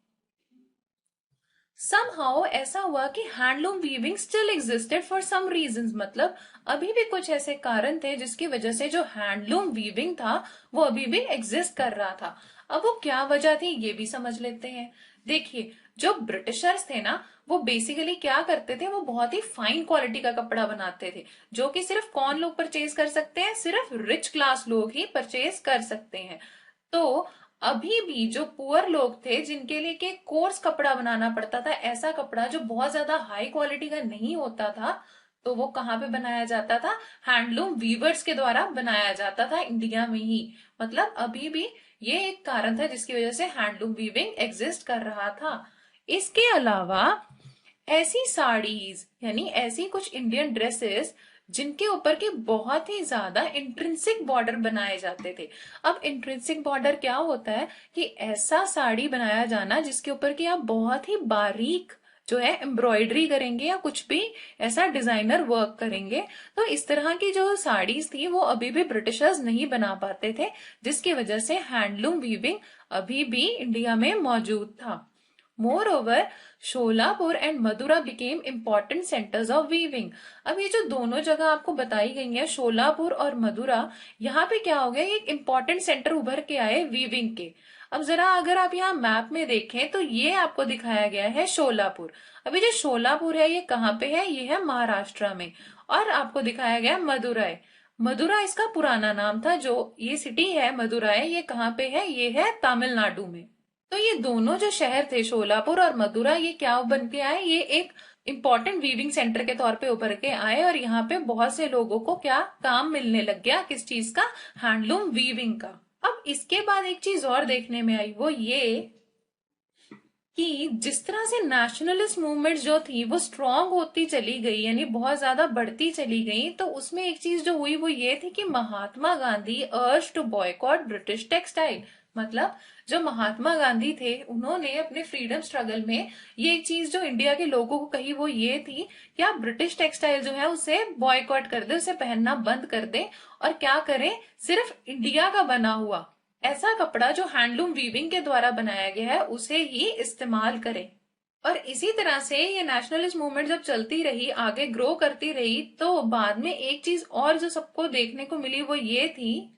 somehow ऐसा हुआ कि handloom weaving still existed for some reasons. मतलब अभी भी कुछ ऐसे कारण थे जिसकी वजह से जो हैंडलूम वीविंग था वो अभी भी एग्जिस्ट कर रहा था। अब वो क्या वजह थी ये भी समझ लेते हैं। देखिए, जो ब्रिटिशर्स थे ना, वो बेसिकली क्या करते थे, वो बहुत ही फाइन क्वालिटी का कपड़ा बनाते थे, जो कि सिर्फ कौन लोग परचेज कर सकते हैं? सिर्फ रिच क्लास लोग ही परचेज कर सकते हैं। तो अभी भी जो पुअर लोग थे जिनके लिए के कोर्स कपड़ा बनाना पड़ता था, ऐसा कपड़ा जो बहुत ज्यादा हाई क्वालिटी का नहीं होता था, तो वो कहाँ पे बनाया जाता था? हैंडलूम वीवर्स के द्वारा बनाया जाता था इंडिया में ही। मतलब अभी भी ये एक कारण था जिसकी वजह से हैंडलूम वीविंग एग्जिस्ट कर रहा था। इसके अलावा ऐसी साड़ीज, यानी ऐसी कुछ इंडियन ड्रेसेस जिनके ऊपर के बहुत ही ज्यादा इंट्रिंसिक बॉर्डर बनाए जाते थे। अब इंट्रिंसिक बॉर्डर क्या होता है? कि ऐसा साड़ी बनाया जाना जिसके ऊपर की आप बहुत ही बारीक जो है एम्ब्रॉयडरी करेंगे या कुछ भी ऐसा डिजाइनर वर्क करेंगे। तो इस तरह की जो साड़ीज थी वो अभी भी ब्रिटिशर्स नहीं बना पाते थे, जिसकी वजह से हैंडलूम वीविंग अभी भी इंडिया में मौजूद था। Moreover, Sholapur and Madura became important centres of weaving. अब ये जो दोनों जगह आपको बताई गई हैं, शोलापुर और मदुरा, यहाँ पे क्या हो गया, एक इम्पोर्टेंट सेंटर उभर के आए वीविंग के। अब जरा अगर आप यहाँ मैप में देखें तो ये आपको दिखाया गया है शोलापुर। अभी जो शोलापुर है ये कहाँ पे है, ये है महाराष्ट्र में। और आपको दिखाया गया मदुराई। मदुरा इसका पुराना नाम था। जो ये सिटी है मदुराई, ये कहाँ पे है, ये है तमिलनाडु में। तो ये दोनों जो शहर थे शोलापुर और मदुरा, ये क्या बन के आए, ये एक इम्पोर्टेंट वीविंग सेंटर के तौर पे उभर के आए। और यहाँ पे बहुत से लोगों को क्या काम मिलने लग गया, किस चीज का, हैंडलूम वीविंग का। अब इसके बाद एक चीज और देखने में आई, वो ये कि जिस तरह से नेशनलिस्ट मूवमेंट जो थी वो स्ट्रांग होती चली गई, यानी बहुत ज्यादा बढ़ती चली गई, तो उसमें एक चीज जो हुई वो ये थी कि Mahatma Gandhi urge to boycott British textile. मतलब जो महात्मा गांधी थे उन्होंने अपने फ्रीडम स्ट्रगल में ये एक चीज जो इंडिया के लोगों को कही वो ये थी कि आप ब्रिटिश टेक्सटाइल जो है उसे बॉयकॉट कर दे, उसे पहनना बंद कर दे, और क्या करें, सिर्फ इंडिया का बना हुआ ऐसा कपड़ा जो हैंडलूम वीविंग के द्वारा बनाया गया है उसे ही इस्तेमाल करें। और इसी तरह से ये नेशनलिस्ट मूवमेंट जब चलती रही, आगे ग्रो करती रही, तो बाद में एक चीज और जो सबको देखने को मिली वो ये थी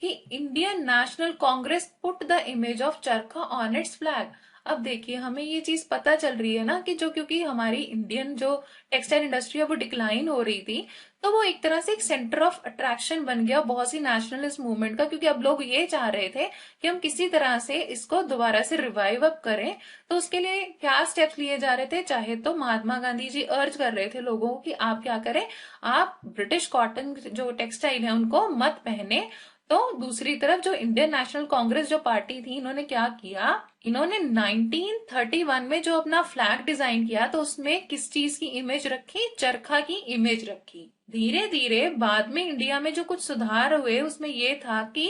कि Indian national Congress put the image of चरखा ऑन इट्स फ्लैग। अब देखिए हमें ये चीज पता चल रही है ना कि जो, क्योंकि हमारी इंडियन जो टेक्सटाइल इंडस्ट्री है वो डिक्लाइन हो रही थी, तो वो एक तरह से एक सेंटर ऑफ अट्रैक्शन बन गया बहुत सी नेशनलिस्ट मूवमेंट का, क्योंकि अब लोग ये चाह रहे थे कि हम किसी तरह से इसको दोबारा से रिवाइव अप करें। तो उसके लिए क्या स्टेप्स लिए जा रहे थे, चाहे तो महात्मा गांधी जी अर्ज कर रहे थे लोगों को कि आप क्या करें, आप ब्रिटिश कॉटन जो टेक्सटाइल है उनको मत पहने। तो दूसरी तरफ जो इंडियन नेशनल कांग्रेस जो पार्टी थी, इन्होंने क्या किया, इन्होंने 1931 में जो अपना फ्लैग डिजाइन किया तो उसमें किस चीज की इमेज रखी, चरखा की इमेज रखी। धीरे धीरे बाद में इंडिया में जो कुछ सुधार हुए उसमें ये था कि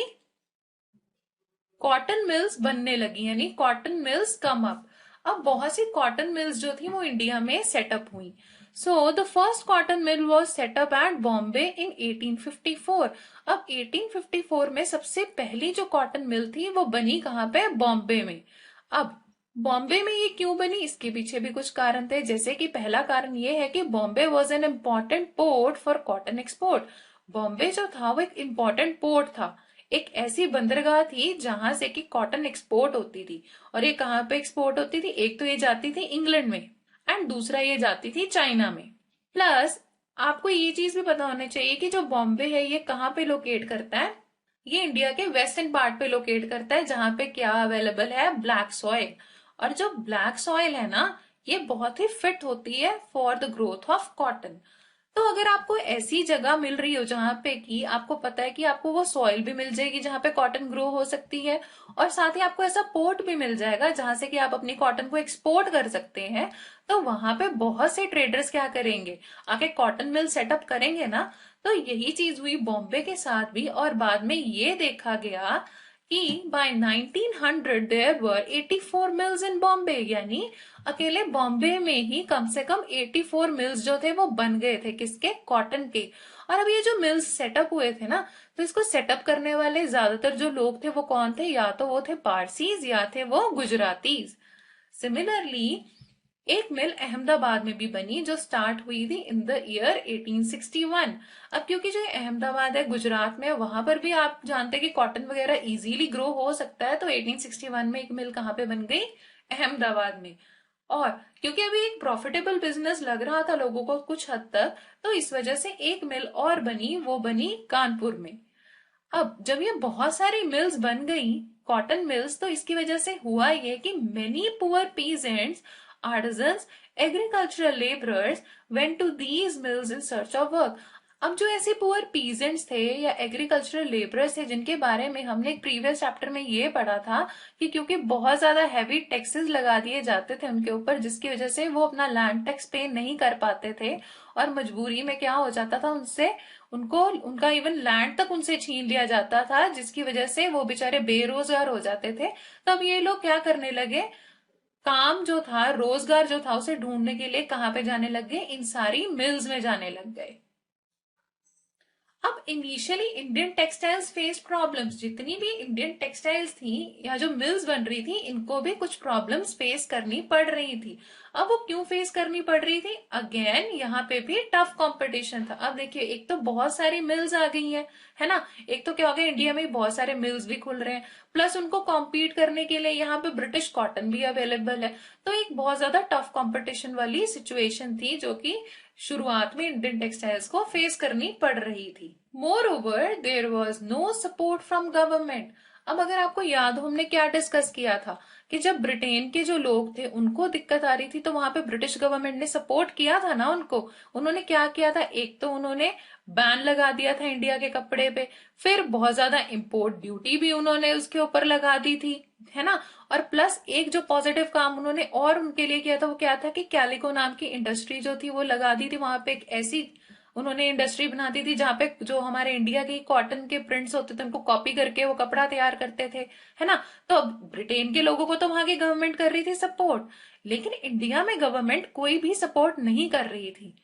कॉटन मिल्स बनने लगी, यानी कॉटन मिल्स कम अप। अब बहुत सी कॉटन मिल्स जो थी वो इंडिया में सेटअप हुई। So the first cotton mill was set up at Bombay in 1854। अब 1854 में सबसे पहली जो कॉटन मिल थी वो बनी कहाँ पे, बॉम्बे में। अब बॉम्बे में ये क्यों बनी, इसके पीछे भी कुछ कारण थे। जैसे कि पहला कारण ये है कि Bombay was an important port for cotton export. Bombay जो था वो एक इम्पॉर्टेंट पोर्ट था, एक ऐसी बंदरगाह थी जहां से कि कॉटन एक्सपोर्ट होती थी। और ये कहाँ पे एक्सपोर्ट होती थी, एक तो ये जाती थी इंग्लैंड में एंड दूसरा ये जाती थी चाइना में। प्लस आपको ये चीज भी पता होना चाहिए कि जो बॉम्बे है ये कहाँ पे लोकेट करता है, ये इंडिया के वेस्टर्न पार्ट पे लोकेट करता है, जहां पे क्या अवेलेबल है, ब्लैक सॉइल। और जो ब्लैक सॉइल है ना, ये बहुत ही फिट होती है for the growth of cotton. तो अगर आपको ऐसी जगह मिल रही हो जहां पे कि आपको पता है कि आपको वो सॉइल भी मिल जाएगी जहां पे कॉटन ग्रो हो सकती है, और साथ ही आपको ऐसा पोर्ट भी मिल जाएगा जहां से कि आप अपनी कॉटन को एक्सपोर्ट कर सकते हैं, तो वहां पे बहुत से ट्रेडर्स क्या करेंगे, आके कॉटन मिल सेटअप करेंगे ना। तो यही चीज हुई बॉम्बे के साथ भी। और बाद में ये देखा गया कि बाय 1900 देयर वर 84 मिल्स इन बॉम्बे, यानी अकेले बॉम्बे में ही कम से कम 84 मिल्स जो थे वो बन गए थे, किसके, कॉटन के। और अब ये जो मिल्स सेटअप हुए थे ना, तो इसको सेटअप करने वाले ज्यादातर जो लोग थे वो कौन थे, या तो वो थे पारसीज या थे वो गुजरातीज। सिमिलरली एक मिल अहमदाबाद में भी बनी जो स्टार्ट हुई थी इन द ईयर 1861। अब क्योंकि जो अहमदाबाद है गुजरात में, वहां पर भी आप जानते हैं कि कॉटन वगैरह इजीली ग्रो हो सकता है, तो 1861 में एक मिल कहाँ पे बन गई, अहमदाबाद में। और क्योंकि अभी एक प्रॉफिटेबल बिजनेस लग रहा था लोगों को कुछ हद तक, तो इस वजह से एक मिल और बनी, वो बनी कानपुर में। अब जब ये बहुत सारी मिल्स बन गई, कॉटन मिल्स, तो इसकी वजह से हुआ ये कि many poor peasants, artisans, agricultural labourers went to these mills in search of work. अब जो ऐसे पुअर पीजेंट्स थे या एग्रीकल्चरल लेबरर्स थे, जिनके बारे में हमने एक प्रीवियस चैप्टर में ये पढ़ा था कि क्योंकि बहुत ज्यादा हैवी टैक्सेस लगा दिए जाते थे उनके ऊपर, जिसकी वजह से वो अपना लैंड टैक्स पे नहीं कर पाते थे, और मजबूरी में क्या हो जाता था उनसे, उनको उनका इवन लैंड तक उनसे छीन लिया जाता था, जिसकी वजह से वो बेचारे बेरोजगार हो जाते थे। तब ये लोग क्या करने लगे, काम जो था, रोजगार जो था, उसे ढूंढने के लिए कहाँ पे जाने लग गए? इन सारी मिल्स में जाने लग गए। अब initially Indian textiles face problems. जितनी भी इंडियन टेक्सटाइल्स थी या जो मिल्स बन रही थी, इनको भी कुछ प्रॉब्लम्स फेस करनी पड़ रही थी। अब वो क्यों फेस करनी पड़ रही थी? अगेन यहाँ पे भी टफ कंपटीशन था। अब देखिए, एक तो बहुत सारी मिल्स आ गई है ना। एक तो क्या हो गया, इंडिया में बहुत सारे मिल्स भी खुल रहे हैं, प्लस उनको कॉम्पीट करने के लिए यहाँ पे ब्रिटिश कॉटन भी अवेलेबल है। तो एक बहुत ज्यादा टफ कंपटीशन वाली सिचुएशन थी, जो कि शुरुआत में इंडियन टेक्सटाइल्स को फेस करनी पड़ रही थी। Moreover there was no support from government. अब अगर आपको याद हो, हमने क्या डिस्कस किया था कि जब ब्रिटेन के जो लोग थे उनको दिक्कत आ रही थी, तो वहां पे ब्रिटिश गवर्नमेंट ने सपोर्ट किया था ना उनको। उन्होंने क्या किया था? एक तो उन्होंने बैन लगा दिया था इंडिया के कपड़े पे, फिर बहुत ज्यादा इंपोर्ट ड्यूटी भी उन्होंने उसके ऊपर लगा दी थी, है ना। और प्लस एक जो पॉजिटिव काम उन्होंने और उनके लिए किया था, वो क्या था कि कैलिको नाम की इंडस्ट्री जो थी वो लगा दी थी वहां पे। एक ऐसी उन्होंने इंडस्ट्री बना दी थी जहां पे जो हमारे इंडिया के कॉटन के प्रिंट्स होते थे उनको कॉपी करके वो कपड़ा तैयार करते थे, है ना। तो अब ब्रिटेन के लोगों को तो वहां की गवर्नमेंट कर रही थी सपोर्ट, लेकिन इंडिया में गवर्नमेंट कोई भी सपोर्ट नहीं कर रही थी।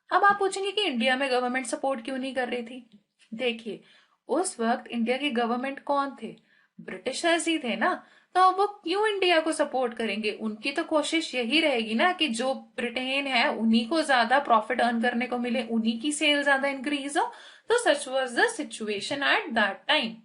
अब आप पूछेंगे कि इंडिया में गवर्नमेंट सपोर्ट क्यों नहीं कर रही थी? देखिए, उस वक्त इंडिया की गवर्नमेंट कौन थे? ब्रिटिशर्स ही थे ना। तो अब वो क्यों इंडिया को सपोर्ट करेंगे? उनकी तो कोशिश यही रहेगी ना कि जो ब्रिटेन है उन्हीं को ज्यादा प्रॉफिट अर्न करने को मिले, उन्हीं की सेल ज्यादा इंक्रीज हो। तो such was the situation at that time.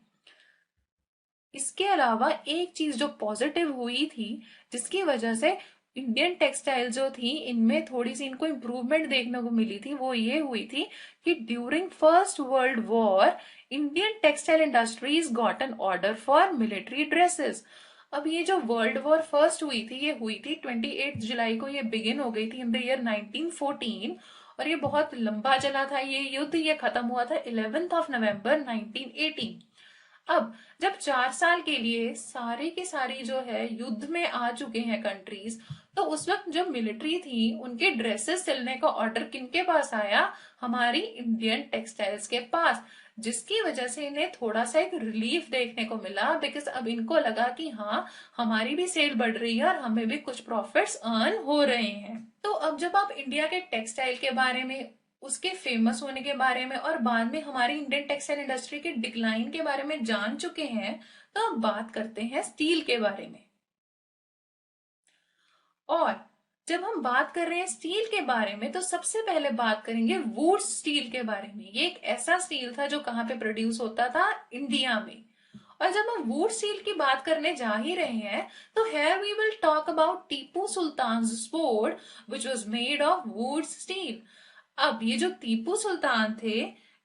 इसके अलावा एक चीज जो पॉजिटिव हुई थी, जिसकी वजह से इंडियन टेक्सटाइल जो थी इनमें थोड़ी सी इनको इम्प्रूवमेंट देखने को मिली थी, वो ये हुई थी कि during first world war Indian textile industries got an order for military dresses. अब ये जो वर्ल्ड वॉर फर्स्ट हुई थी, ये हुई थी 28 जुलाई को, ये बिगिन हो गई थी इन द ईयर 1914, और ये बहुत लंबा चला था ये युद्ध। ये खत्म हुआ था 11th ऑफ नवंबर 1918। अब जब 4 साल के लिए सारी की सारी जो है युद्ध में आ चुके हैं कंट्रीज, तो उस वक्त जो मिलिट्री थी उनके ड्रेसेस सिलने का ऑर्डर किनके पास आया? हमारी इंडियन टेक्सटाइल्स के पास। जिसकी वजह से इन्हें थोड़ा सा एक रिलीफ देखने को मिला, बिकॉज अब इनको लगा कि हाँ, हमारी भी सेल बढ़ रही है और हमें भी कुछ प्रॉफिट्स अर्न हो रहे हैं। तो अब जब आप इंडिया के टेक्सटाइल के बारे में, उसके फेमस होने के बारे में और बाद में हमारी इंडियन टेक्सटाइल इंडस्ट्री के डिक्लाइन के बारे में जान चुके हैं, तो अब बात करते हैं स्टील के बारे में। और जब हम बात कर रहे हैं स्टील के बारे में, तो सबसे पहले बात करेंगे वुड स्टील के बारे में। ये एक ऐसा स्टील था जो कहाँ पे प्रोड्यूस होता था? इंडिया में। और जब हम वुड स्टील की बात करने जा ही रहे हैं, तो here we will talk about Tipu Sultan sword which was made of wood steel. अब ये जो टीपू सुल्तान थे,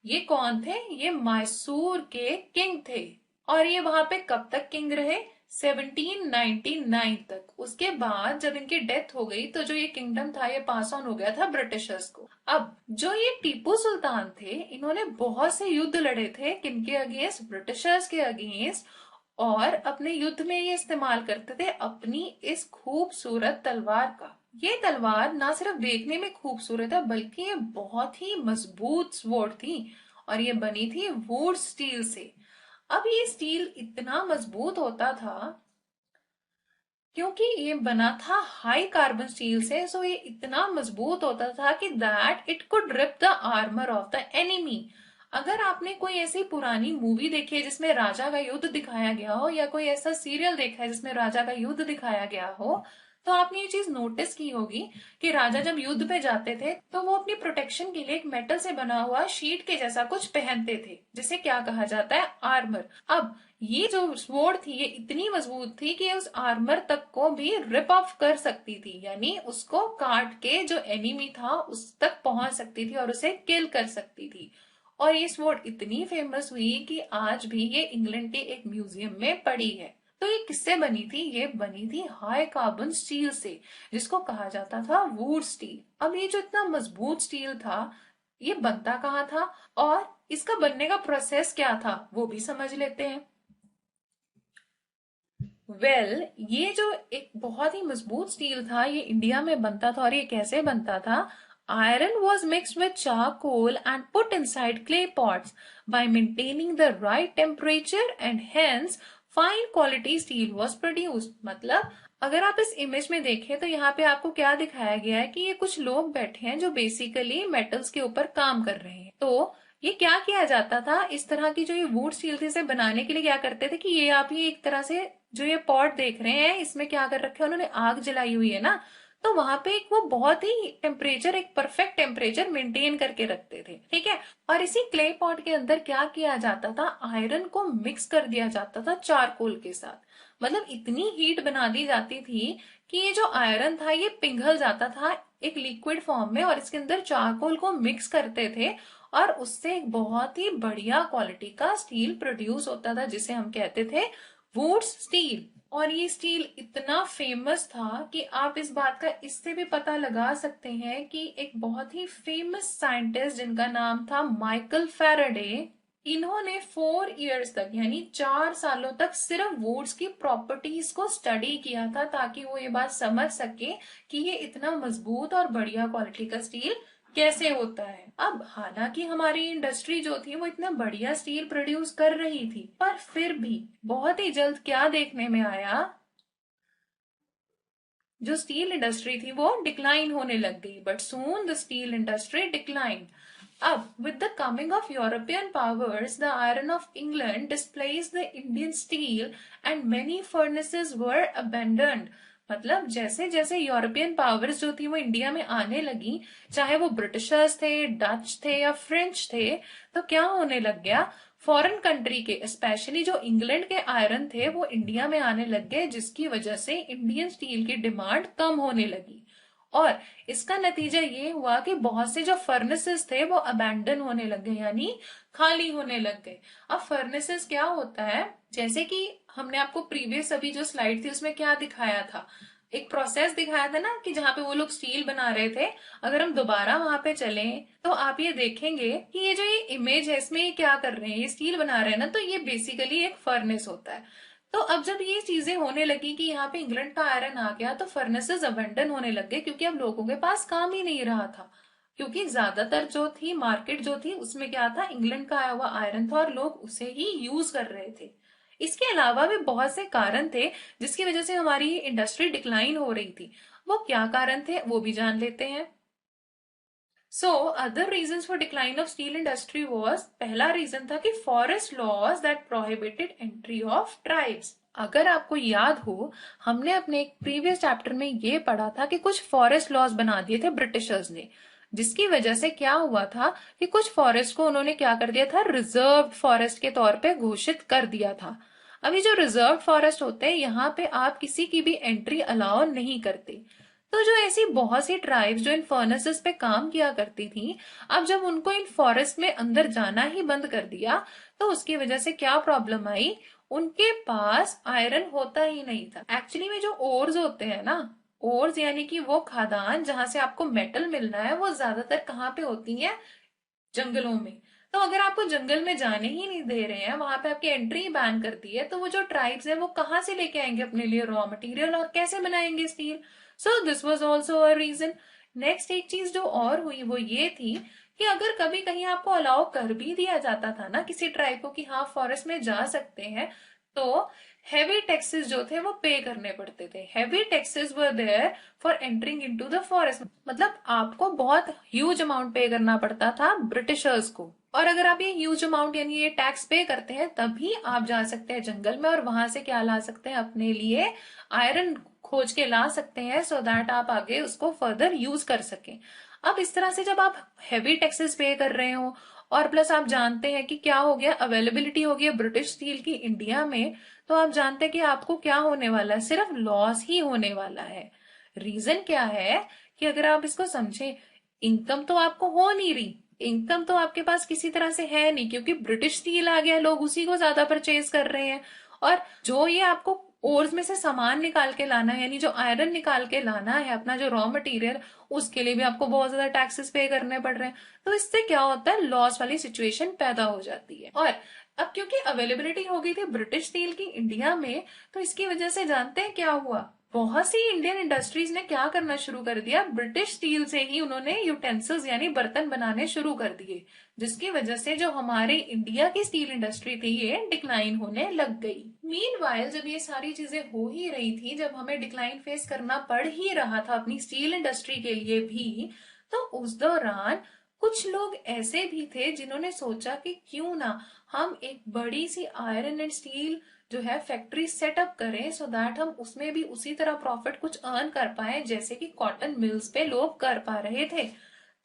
ये कौन थे? ये मैसूर के किंग थे। और ये वहां पे कब तक किंग रहे? 1799 तक। उसके बाद जब इनकी डेथ हो गई, तो जो ये किंगडम था ये पास ऑन हो गया था ब्रिटिशर्स को। अब जो ये टीपू सुल्तान थे, इन्होंने बहुत से युद्ध लड़े थे, किनके अगेंस्ट? ब्रिटिशर्स के अगेंस्ट। और अपने युद्ध में ये इस्तेमाल करते थे अपनी इस खूबसूरत तलवार का। ये तलवार ना सिर्फ देखने में खूबसूरत है, बल्कि ये बहुत ही मजबूत स्वॉर्ड थी, और ये बनी थी वुड स्टील से। अब ये स्टील इतना मजबूत होता था क्योंकि ये बना था हाई कार्बन स्टील से, सो ये इतना मजबूत होता था कि that it could rip the armour of the enemy. अगर आपने कोई ऐसी पुरानी मूवी देखी है जिसमें राजा का युद्ध दिखाया गया हो, या कोई ऐसा सीरियल देखा है जिसमें राजा का युद्ध दिखाया गया हो, तो आपने ये चीज नोटिस की होगी कि राजा जब युद्ध पे जाते थे तो वो अपनी प्रोटेक्शन के लिए एक मेटल से बना हुआ शीट के जैसा कुछ पहनते थे, जिसे क्या कहा जाता है? आर्मर। अब ये जो स्वॉर्ड थी ये इतनी मजबूत थी कि उस आर्मर तक को भी रिप ऑफ कर सकती थी, यानी उसको काट के जो एनिमी था उस तक पहुंच सकती थी और उसे किल कर सकती थी। और ये स्वॉर्ड इतनी फेमस हुई कि आज भी ये इंग्लैंड के एक म्यूजियम में पड़ी है। तो ये किससे बनी थी? ये बनी थी हाई कार्बन स्टील से, जिसको कहा जाता था वुड स्टील। अब ये जो इतना मजबूत स्टील था, ये बनता कहाँ था और इसका बनने का प्रोसेस क्या था, वो भी समझ लेते हैं। ये जो एक बहुत ही मजबूत स्टील था, ये इंडिया में बनता था। और ये कैसे बनता था? Iron was mixed with charcoal and put inside clay pots bye maintaining the right temperature, and hence fine quality steel was produced. मतलब अगर आप इस इमेज में देखें तो यहाँ पे आपको क्या दिखाया गया है कि ये कुछ लोग बैठे हैं जो बेसिकली मेटल्स के ऊपर काम कर रहे हैं। तो ये क्या किया जाता था, इस तरह की जो ये वुड स्टील थी इसे बनाने के लिए क्या करते थे कि ये आप ये एक तरह से जो ये पॉट देख रहे हैं इसमें क्या कर रखे हैं उन्होंने, आग जलाई हुई है ना, तो वहां पे एक वो बहुत ही टेम्परेचर, एक परफेक्ट टेम्परेचर मेंटेन करके रखते थे, ठीक है। और इसी क्ले पॉट के अंदर क्या किया जाता था, आयरन को मिक्स कर दिया जाता था चारकोल के साथ। मतलब इतनी हीट बना दी जाती थी कि ये जो आयरन था ये पिघल जाता था एक लिक्विड फॉर्म में, और इसके अंदर चारकोल को मिक्स करते थे और उससे एक बहुत ही बढ़िया क्वालिटी का स्टील प्रोड्यूस होता था जिसे हम कहते थे वुड्स स्टील। और ये स्टील इतना फेमस था कि आप इस बात का इससे भी पता लगा सकते हैं कि एक बहुत ही फेमस साइंटिस्ट जिनका नाम था माइकल फैराडे, इन्होंने 4 इयर्स तक यानी 4 सालों तक सिर्फ वुड्स की प्रॉपर्टीज को स्टडी किया था ताकि वो ये बात समझ सके कि ये इतना मजबूत और बढ़िया क्वालिटी का स्टील कैसे होता है। अब हालांकि हमारी इंडस्ट्री जो थी वो इतना बढ़िया स्टील प्रोड्यूस कर रही थी, पर फिर भी बहुत ही जल्द क्या देखने में आया, जो स्टील इंडस्ट्री थी वो डिक्लाइन होने लग गई। But soon the steel industry decline. अब with the coming of European powers, the iron of England displaced the Indian steel and many furnaces were abandoned। मतलब जैसे जैसे यूरोपियन पावर्स जो थी वो इंडिया में आने लगी, चाहे वो ब्रिटिशर्स थे, डच थे या फ्रेंच थे, तो क्या होने लग गया, फॉरेन कंट्री के स्पेशली जो इंग्लैंड के आयरन थे वो इंडिया में आने लग गए, जिसकी वजह से इंडियन स्टील की डिमांड कम होने लगी। और इसका नतीजा ये हुआ कि बहुत से जो फर्नेसेस थे वो अबैंडन होने लग गए यानी खाली होने लग गए। अब फर्नेसेस क्या होता है, जैसे कि हमने आपको प्रीवियस अभी जो स्लाइड थी उसमें क्या दिखाया था, एक प्रोसेस दिखाया था ना कि जहाँ पे वो लोग स्टील बना रहे थे। अगर हम दोबारा वहां पे चलें तो आप ये देखेंगे कि ये जो ये इमेज है इसमें ये क्या कर रहे हैं, ये स्टील बना रहे हैं ना, तो ये बेसिकली एक फर्नेस होता है। तो अब जब ये चीजें होने लगी कि यहाँ पे इंग्लैंड का आयरन आ गया तो फर्नेसेस अबेंडन होने लग गए, क्योंकि अब लोगों के पास काम ही नहीं रहा था। क्योंकि ज्यादातर जो थी मार्केट जो थी उसमें क्या था, इंग्लैंड का आया हुआ आयरन था और लोग उसे ही यूज कर रहे थे। इसके अलावा भी बहुत से कारण थे जिसकी वजह से हमारी इंडस्ट्री डिक्लाइन हो रही थी। वो क्या कारण थे वो भी जान लेते हैं। So other reasons for decline of steel industry was, पहला रीजन था कि forest laws that prohibited entry of tribes. अगर आपको याद हो, हमने अपने एक प्रीवियस चैप्टर में ये पढ़ा था कि कुछ फॉरेस्ट लॉज बना दिए थे ब्रिटिशर्स ने, जिसकी वजह से क्या हुआ था कि कुछ फॉरेस्ट को उन्होंने क्या कर दिया था, रिजर्व फॉरेस्ट के तौर पे घोषित कर दिया था। अभी जो रिजर्व फॉरेस्ट होते हैं यहाँ पे आप किसी की भी एंट्री अलाउ नहीं करते। तो जो ऐसी बहुत सी ट्राइब्स जो इन फर्नेसेस पे काम किया करती थी, अब जब उनको इन फॉरेस्ट में अंदर जाना ही बंद कर दिया तो उसकी वजह से क्या प्रॉब्लम आई, उनके पास आयरन होता ही नहीं था। एक्चुअली में जो ओर्स होते हैं ना, ओर्स यानी कि वो खादान जहां से आपको मेटल मिलना है, वो ज्यादातर कहाँ पे होती है, जंगलों में। तो अगर आपको जंगल में जाने ही नहीं दे रहे हैं, वहां पे आपकी एंट्री बैन कर दी है, तो वो जो ट्राइब्स है वो कहाँ से लेके आएंगे अपने लिए रॉ मटेरियल और कैसे बनाएंगे steel. So this was also a reason. Next एक चीज जो और हुई वो ये थी कि अगर कभी कहीं आपको अलाउ कर भी दिया जाता था ना किसी ट्राइब को कि हाँ फॉरेस्ट में जा सकते हैं, तो हेवी टैक्सेस जो थे वो पे करने पड़ते थे। Heavy taxes were there for entering into the forest. मतलब आपको बहुत ह्यूज अमाउंट पे करना पड़ता था ब्रिटिशर्स को, और अगर आप ये ह्यूज अमाउंट यानी ये टैक्स पे करते हैं तभी आप जा सकते हैं जंगल में और वहां से क्या ला सकते हैं, अपने लिए आयरन खोज के ला सकते हैं, सो दैट आप आगे उसको फर्दर यूज कर सकें। अब इस तरह से जब आप हेवी टैक्सेस पे कर रहे हो और प्लस आप जानते हैं कि क्या हो गया, अवेलेबिलिटी हो गई ब्रिटिश स्टील की इंडिया में, तो आप जानते हैं कि आपको क्या होने वाला है, सिर्फ लॉस ही होने वाला है। रीजन क्या है कि अगर आप इसको समझें, इनकम तो आपको हो नहीं रही, इनकम तो आपके पास किसी तरह से है नहीं, क्योंकि ब्रिटिश स्टील आ गया, लोग उसी को ज्यादा परचेज कर रहे हैं। और जो ये आपको ओर्स में से सामान निकाल के लाना है, यानी जो आयरन निकाल के लाना है अपना जो रॉ मटेरियल, उसके लिए भी आपको बहुत ज्यादा टैक्सेस पे करने पड़ रहे हैं। तो इससे क्या होता है, लॉस वाली सिचुएशन पैदा हो जाती है। और अब क्योंकि अवेलेबिलिटी हो गई थी ब्रिटिश स्टील की इंडिया में, तो इसकी वजह से जानते हैं क्या हुआ, बहुत सी इंडियन इंडस्ट्रीज ने क्या करना शुरू कर दिया, ब्रिटिश स्टील से ही उन्होंने यूटेंसिल्स यानी बर्तन बनाने शुरू कर दिए, जिसकी वजह से जो हमारे इंडिया की स्टील इंडस्ट्री थी ये डिक्लाइन होने लग गई। मीनवाइल जब ये सारी चीजें हो ही रही थी, जब हमें डिक्लाइन फेस करना पड़ ही रहा था अपनी स्टील इंडस्ट्री के लिए भी, तो उस दौरान कुछ लोग ऐसे भी थे जिन्होंने सोचा कि क्यों ना हम एक बड़ी सी आयरन एंड स्टील जो है फैक्ट्री सेटअप करें, सो दैट हम उसमें भी उसी तरह प्रॉफिट कुछ अर्न कर पाए जैसे कि कॉटन मिल्स पे लोग कर पा रहे थे।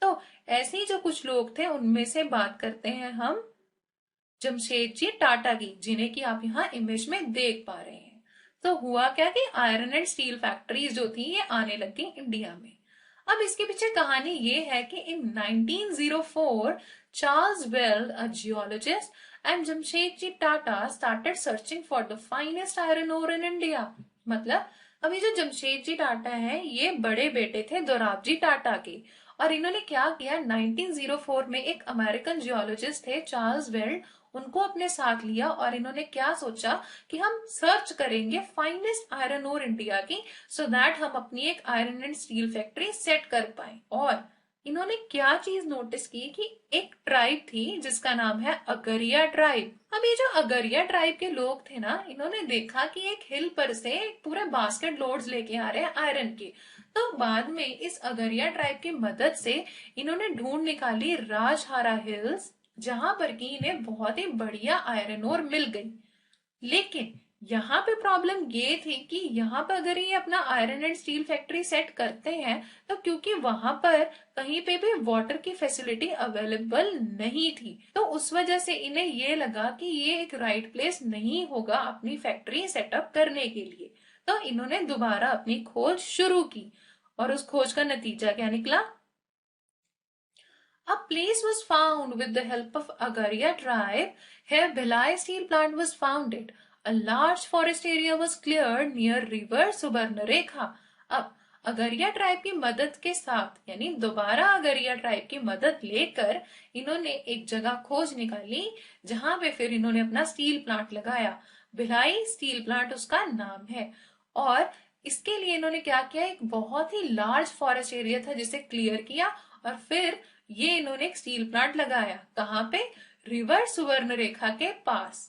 तो ऐसे ही जो कुछ लोग थे उनमें से बात करते हैं हम जमशेदजी टाटा की, जिन्हें कि आप यहाँ इमेज में देख पा रहे हैं। तो हुआ क्या कि आयरन एंड स्टील फैक्ट्रीज जो थी ये आने लगी इंडिया में। अब इसके पीछे कहानी ये है कि in 1904 Charles Weld, a geologist, and Jamshedji Tata started searching for the finest iron ore in India. मतलब अभी जो जमशेदजी टाटा है ये बड़े बेटे थे दोराबजी टाटा के, और इन्होंने क्या किया, 1904 में एक अमेरिकन जियोलॉजिस्ट थे चार्ल्स वेल्ड, उनको अपने साथ लिया और इन्होंने क्या सोचा कि हम सर्च करेंगे फाइनेस्ट आयरन ओर इंडिया की, सो दैट हम अपनी एक iron and steel factory set कर पाए। और इन्होंने क्या चीज नोटिस की कि एक ट्राइब थी जिसका नाम है अगरिया ट्राइब। अब ये जो अगरिया ट्राइब के लोग थे ना, इन्होंने देखा कि एक हिल पर से पूरे बास्केट लोड्स लेके आ रहे हैं आयरन के। तो बाद में इस अगरिया ट्राइब की मदद से इन्होंने ढूंढ निकाली राजहारा हिल्स, जहां पर कि इन्हें बहुत ही बढ़िया आयरन ओर मिल गई। लेकिन यहाँ पे प्रॉब्लम ये थी कि यहाँ पर अगर ये अपना iron and steel factory set करते हैं, तो क्योंकि वहां पर कहीं पे भी वाटर की फैसिलिटी अवेलेबल नहीं थी, तो उस वजह से इन्हें ये लगा कि ये एक राइट प्लेस नहीं होगा अपनी फैक्ट्री सेटअप करने के लिए। तो इन्होंने दोबारा अपनी खोज शुरू की, और उस खोज का नतीजा क्या निकला? A place was found with the help of Agaria tribe. Here Bhilai steel plant was founded. A large forest area was cleared near river Subarnarekha. अब अगरिया ट्राइब की मदद के साथ, यानी दोबारा अगरिया ट्राइब की मदद लेकर इन्होंने एक जगह खोज निकाली जहां पे फिर इन्होंने अपना स्टील प्लांट लगाया। भिलाई स्टील प्लांट उसका नाम है। और इसके लिए इन्होंने क्या किया, एक बहुत ही लार्ज फॉरेस्ट एरिया था जिसे क्लियर किया, और फिर ये इन्होंने एक स्टील प्लांट लगाया। कहाँ पे? रिवर सुवर्ण रेखा के पास।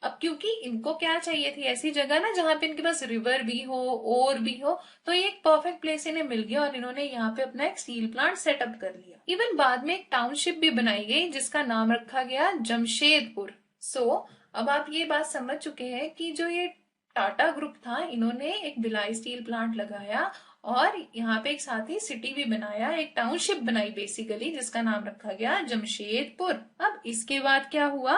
अब क्योंकि इनको क्या चाहिए थी, ऐसी जगह ना जहां पे इनके पास रिवर भी हो, ओर भी हो, तो ये एक परफेक्ट प्लेस इन्हें मिल गया और इन्होंने यहाँ पे अपना एक स्टील प्लांट सेटअप कर लिया। इवन बाद में एक टाउनशिप भी बनाई गई जिसका नाम रखा गया जमशेदपुर। अब आप ये बात समझ चुके हैं कि जो ये टाटा ग्रुप था, इन्होंने एक भिलाई स्टील प्लांट लगाया और यहाँ पे एक साथ ही सिटी भी बनाया, एक टाउनशिप बनाई बेसिकली, जिसका नाम रखा गया जमशेदपुर। अब इसके बाद क्या हुआ?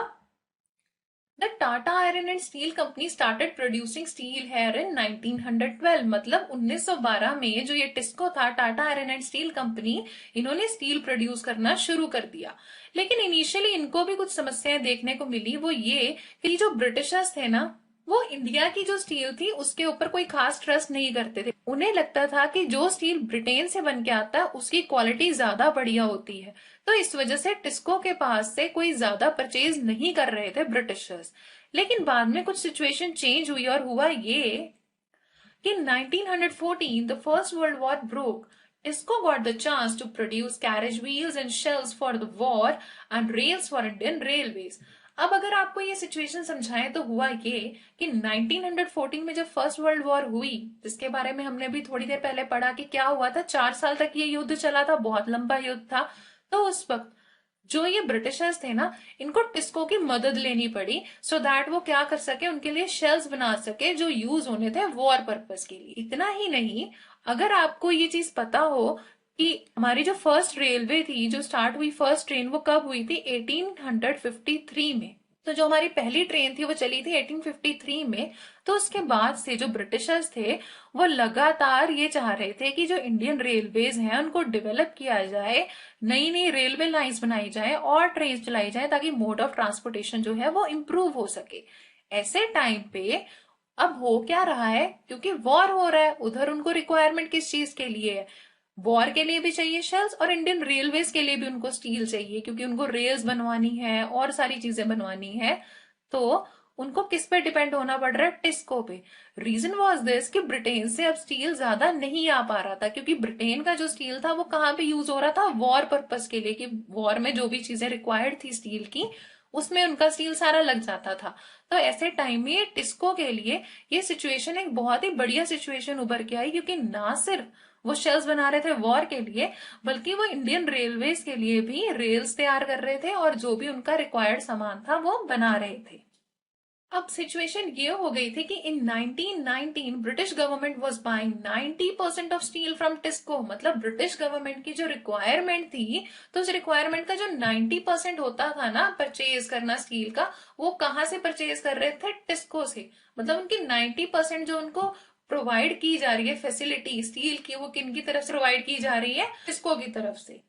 The Tata iron and steel company started producing steel here in 1912। मतलब 1912 में जो ये टिस्को था, Tata iron and steel company, इन्होंने स्टील प्रोड्यूस करना शुरू कर दिया। लेकिन इनिशियली इनको भी कुछ समस्याएं देखने को मिली। वो ये कि जो ब्रिटिशर्स थे ना, वो इंडिया की जो स्टील थी उसके ऊपर कोई खास ट्रस्ट नहीं करते थे। उन्हें लगता था कि जो स्टील ब्रिटेन से बन के आता है उसकी क्वालिटी ज्यादा बढ़िया होती है, तो इस वजह से टिस्को के पास से कोई ज्यादा परचेज नहीं कर रहे थे ब्रिटिशर्स। लेकिन बाद में कुछ सिचुएशन चेंज हुई और हुआ ये कि 1914 the first world war broke. Tisco got the chance to produce carriage wheels and shells for the war and rails for Indian railways. अब अगर आपको ये सिचुएशन समझाएं तो हुआ ये कि 1914 में जब फर्स्ट वर्ल्ड वॉर हुई, जिसके बारे में हमने भी थोड़ी देर पहले पढ़ा कि क्या हुआ था, 4 साल तक ये युद्ध चला था, बहुत लंबा युद्ध था। तो उस वक्त जो ये ब्रिटिशर्स थे ना, इनको टिस्को की मदद लेनी पड़ी सो दैट वो क्या कर सके, उनके लिए शेल्स बना सके जो यूज होने थे वॉर पर्पस के लिए। इतना ही नहीं, अगर आपको ये चीज पता हो कि हमारी जो फर्स्ट रेलवे थी, जो स्टार्ट हुई फर्स्ट ट्रेन, वो कब हुई थी? 1853 में। तो जो हमारी पहली ट्रेन थी वो चली थी 1853 में। तो उसके बाद से जो ब्रिटिशर्स थे वो लगातार ये चाह रहे थे कि जो इंडियन रेलवेज हैं उनको डेवलप किया जाए, नई नई रेलवे लाइंस बनाई जाए और ट्रेन चलाई जाए, ताकि मोड ऑफ ट्रांसपोर्टेशन जो है वो इम्प्रूव हो सके। ऐसे टाइम पे अब हो क्या रहा है, क्योंकि वॉर हो रहा है, उधर उनको रिक्वायरमेंट किस चीज के लिए है? वॉर के लिए भी चाहिए शेल्स, और इंडियन रेलवेज के लिए भी उनको स्टील चाहिए, क्योंकि उनको रेल्स बनवानी है और सारी चीजें बनवानी है। तो उनको किस पे डिपेंड होना पड़ रहा है? टिस्को पे। रीजन वॉज दिस कि ब्रिटेन से अब स्टील ज्यादा नहीं आ पा रहा था, क्योंकि ब्रिटेन का जो स्टील था वो कहाँ पे यूज हो रहा था? वॉर पर्पस के लिए, कि वॉर में जो भी चीजें रिक्वायर्ड थी स्टील की, उसमें उनका स्टील सारा लग जाता था। तो ऐसे टाइम में टिस्को के लिए ये सिचुएशन एक बहुत ही बढ़िया सिचुएशन उभर के आई, क्योंकि ना सिर्फ वो शेल्स बना रहे थे वॉर के लिए, बल्कि वो इंडियन रेलवेज के लिए भी रेल्स तैयार कर रहे थे और जो भी उनका रिक्वायर्ड सामान था वो बना रहे थे। अब सिचुएशन ये हो गई थी कि इन 1919 British government was buying 90% of steel from TISCO. मतलब ब्रिटिश गवर्नमेंट की जो रिक्वायरमेंट थी, तो उस रिक्वायरमेंट का जो 90% होता था ना परचेज करना स्टील का, वो कहाँ से परचेज कर रहे थे? टिस्को से। मतलब उनकी 90% जो उनको प्रोवाइड की जा रही है फैसिलिटी स्टील की, वो किन की तरफ से प्रोवाइड की जा रही है? टिस्को की तरफ से।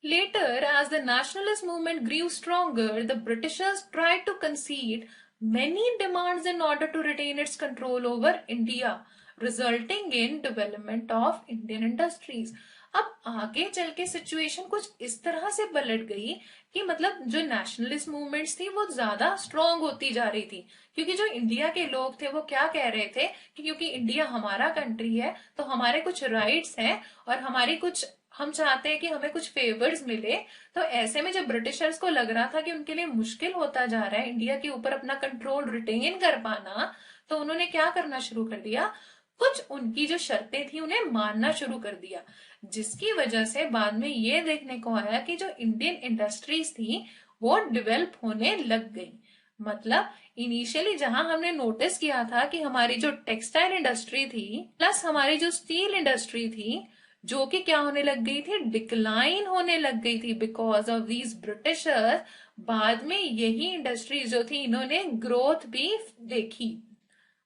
Later, as the nationalist movement grew stronger, the Britishers tried to concede many demands in order to retain its control over India, resulting in development of Indian industries. अब आगे चल के सिचुएशन कुछ इस तरह से पलट गई कि मतलब जो नेशनलिस्ट मूवमेंट्स थी वो ज्यादा स्ट्रांग होती जा रही थी, क्योंकि जो इंडिया के लोग थे वो क्या कह रहे थे कि क्योंकि इंडिया हमारा कंट्री है तो हमारे कुछ राइट्स हैं और हमारी कुछ, हम चाहते हैं कि हमें कुछ फेवर्स मिले। तो ऐसे में जब ब्रिटिशर्स को लग रहा था कि उनके लिए मुश्किल होता जा रहा है इंडिया के ऊपर अपना कंट्रोल रिटेन कर पाना, तो उन्होंने क्या करना शुरू कर दिया? कुछ उनकी जो शर्तें थी उन्हें मानना शुरू कर दिया, जिसकी वजह से बाद में ये देखने को आया कि जो इंडियन इंडस्ट्रीज थी वो डेवलप होने लग गई। मतलब इनिशियली जहां हमने नोटिस किया था कि हमारी जो टेक्सटाइल इंडस्ट्री थी प्लस हमारी जो स्टील इंडस्ट्री थी, जो कि क्या होने लग गई थी? डिक्लाइन होने लग गई थी बिकॉज ऑफ दीज ब्रिटिशर्स। बाद में यही इंडस्ट्रीज जो थी इन्होंने ग्रोथ भी देखी।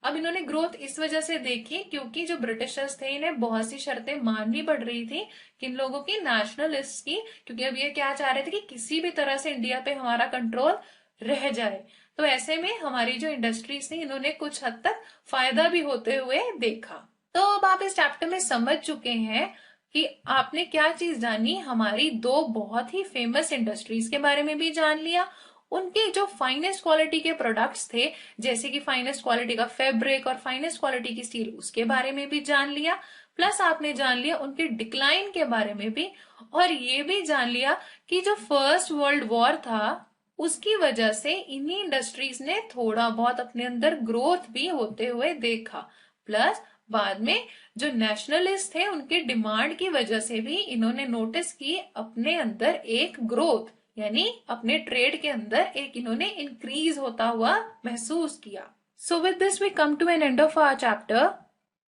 अब इन्होंने ग्रोथ इस वजह से देखी क्योंकि जो ब्रिटिशर्स थे इन्हें बहुत सी शर्तें माननी पड़ रही थी, किन लोगों की? नेशनलिस्ट की। क्योंकि अब ये क्या चाह रहे थे कि किसी भी तरह से इंडिया पे हमारा कंट्रोल रह जाए। तो ऐसे में हमारी जो इंडस्ट्रीज थी इन्होंने कुछ हद तक फायदा भी होते हुए देखा। तो अब आप इस चैप्टर में समझ चुके हैं कि आपने क्या चीज जानी, हमारी दो बहुत ही फेमस इंडस्ट्रीज के बारे में भी जान लिया, उनके जो फाइनेस्ट क्वालिटी के प्रोडक्ट्स थे जैसे कि फाइनेस्ट क्वालिटी का फैब्रिक और फाइनेस्ट क्वालिटी की स्टील, उसके बारे में भी जान लिया। प्लस आपने जान लिया उनके डिक्लाइन के बारे में भी, और ये भी जान लिया कि जो फर्स्ट वर्ल्ड वॉर था उसकी वजह से इन्हीं इंडस्ट्रीज ने थोड़ा बहुत अपने अंदर ग्रोथ भी होते हुए देखा। प्लस बाद में जो नेशनलिस्ट थे उनके डिमांड की वजह से भी इन्होंने नोटिस की अपने अंदर एक ग्रोथ, यानी अपने ट्रेड के अंदर एक इन्होंने इंक्रीज होता हुआ महसूस किया। So with this we come to an end of our chapter.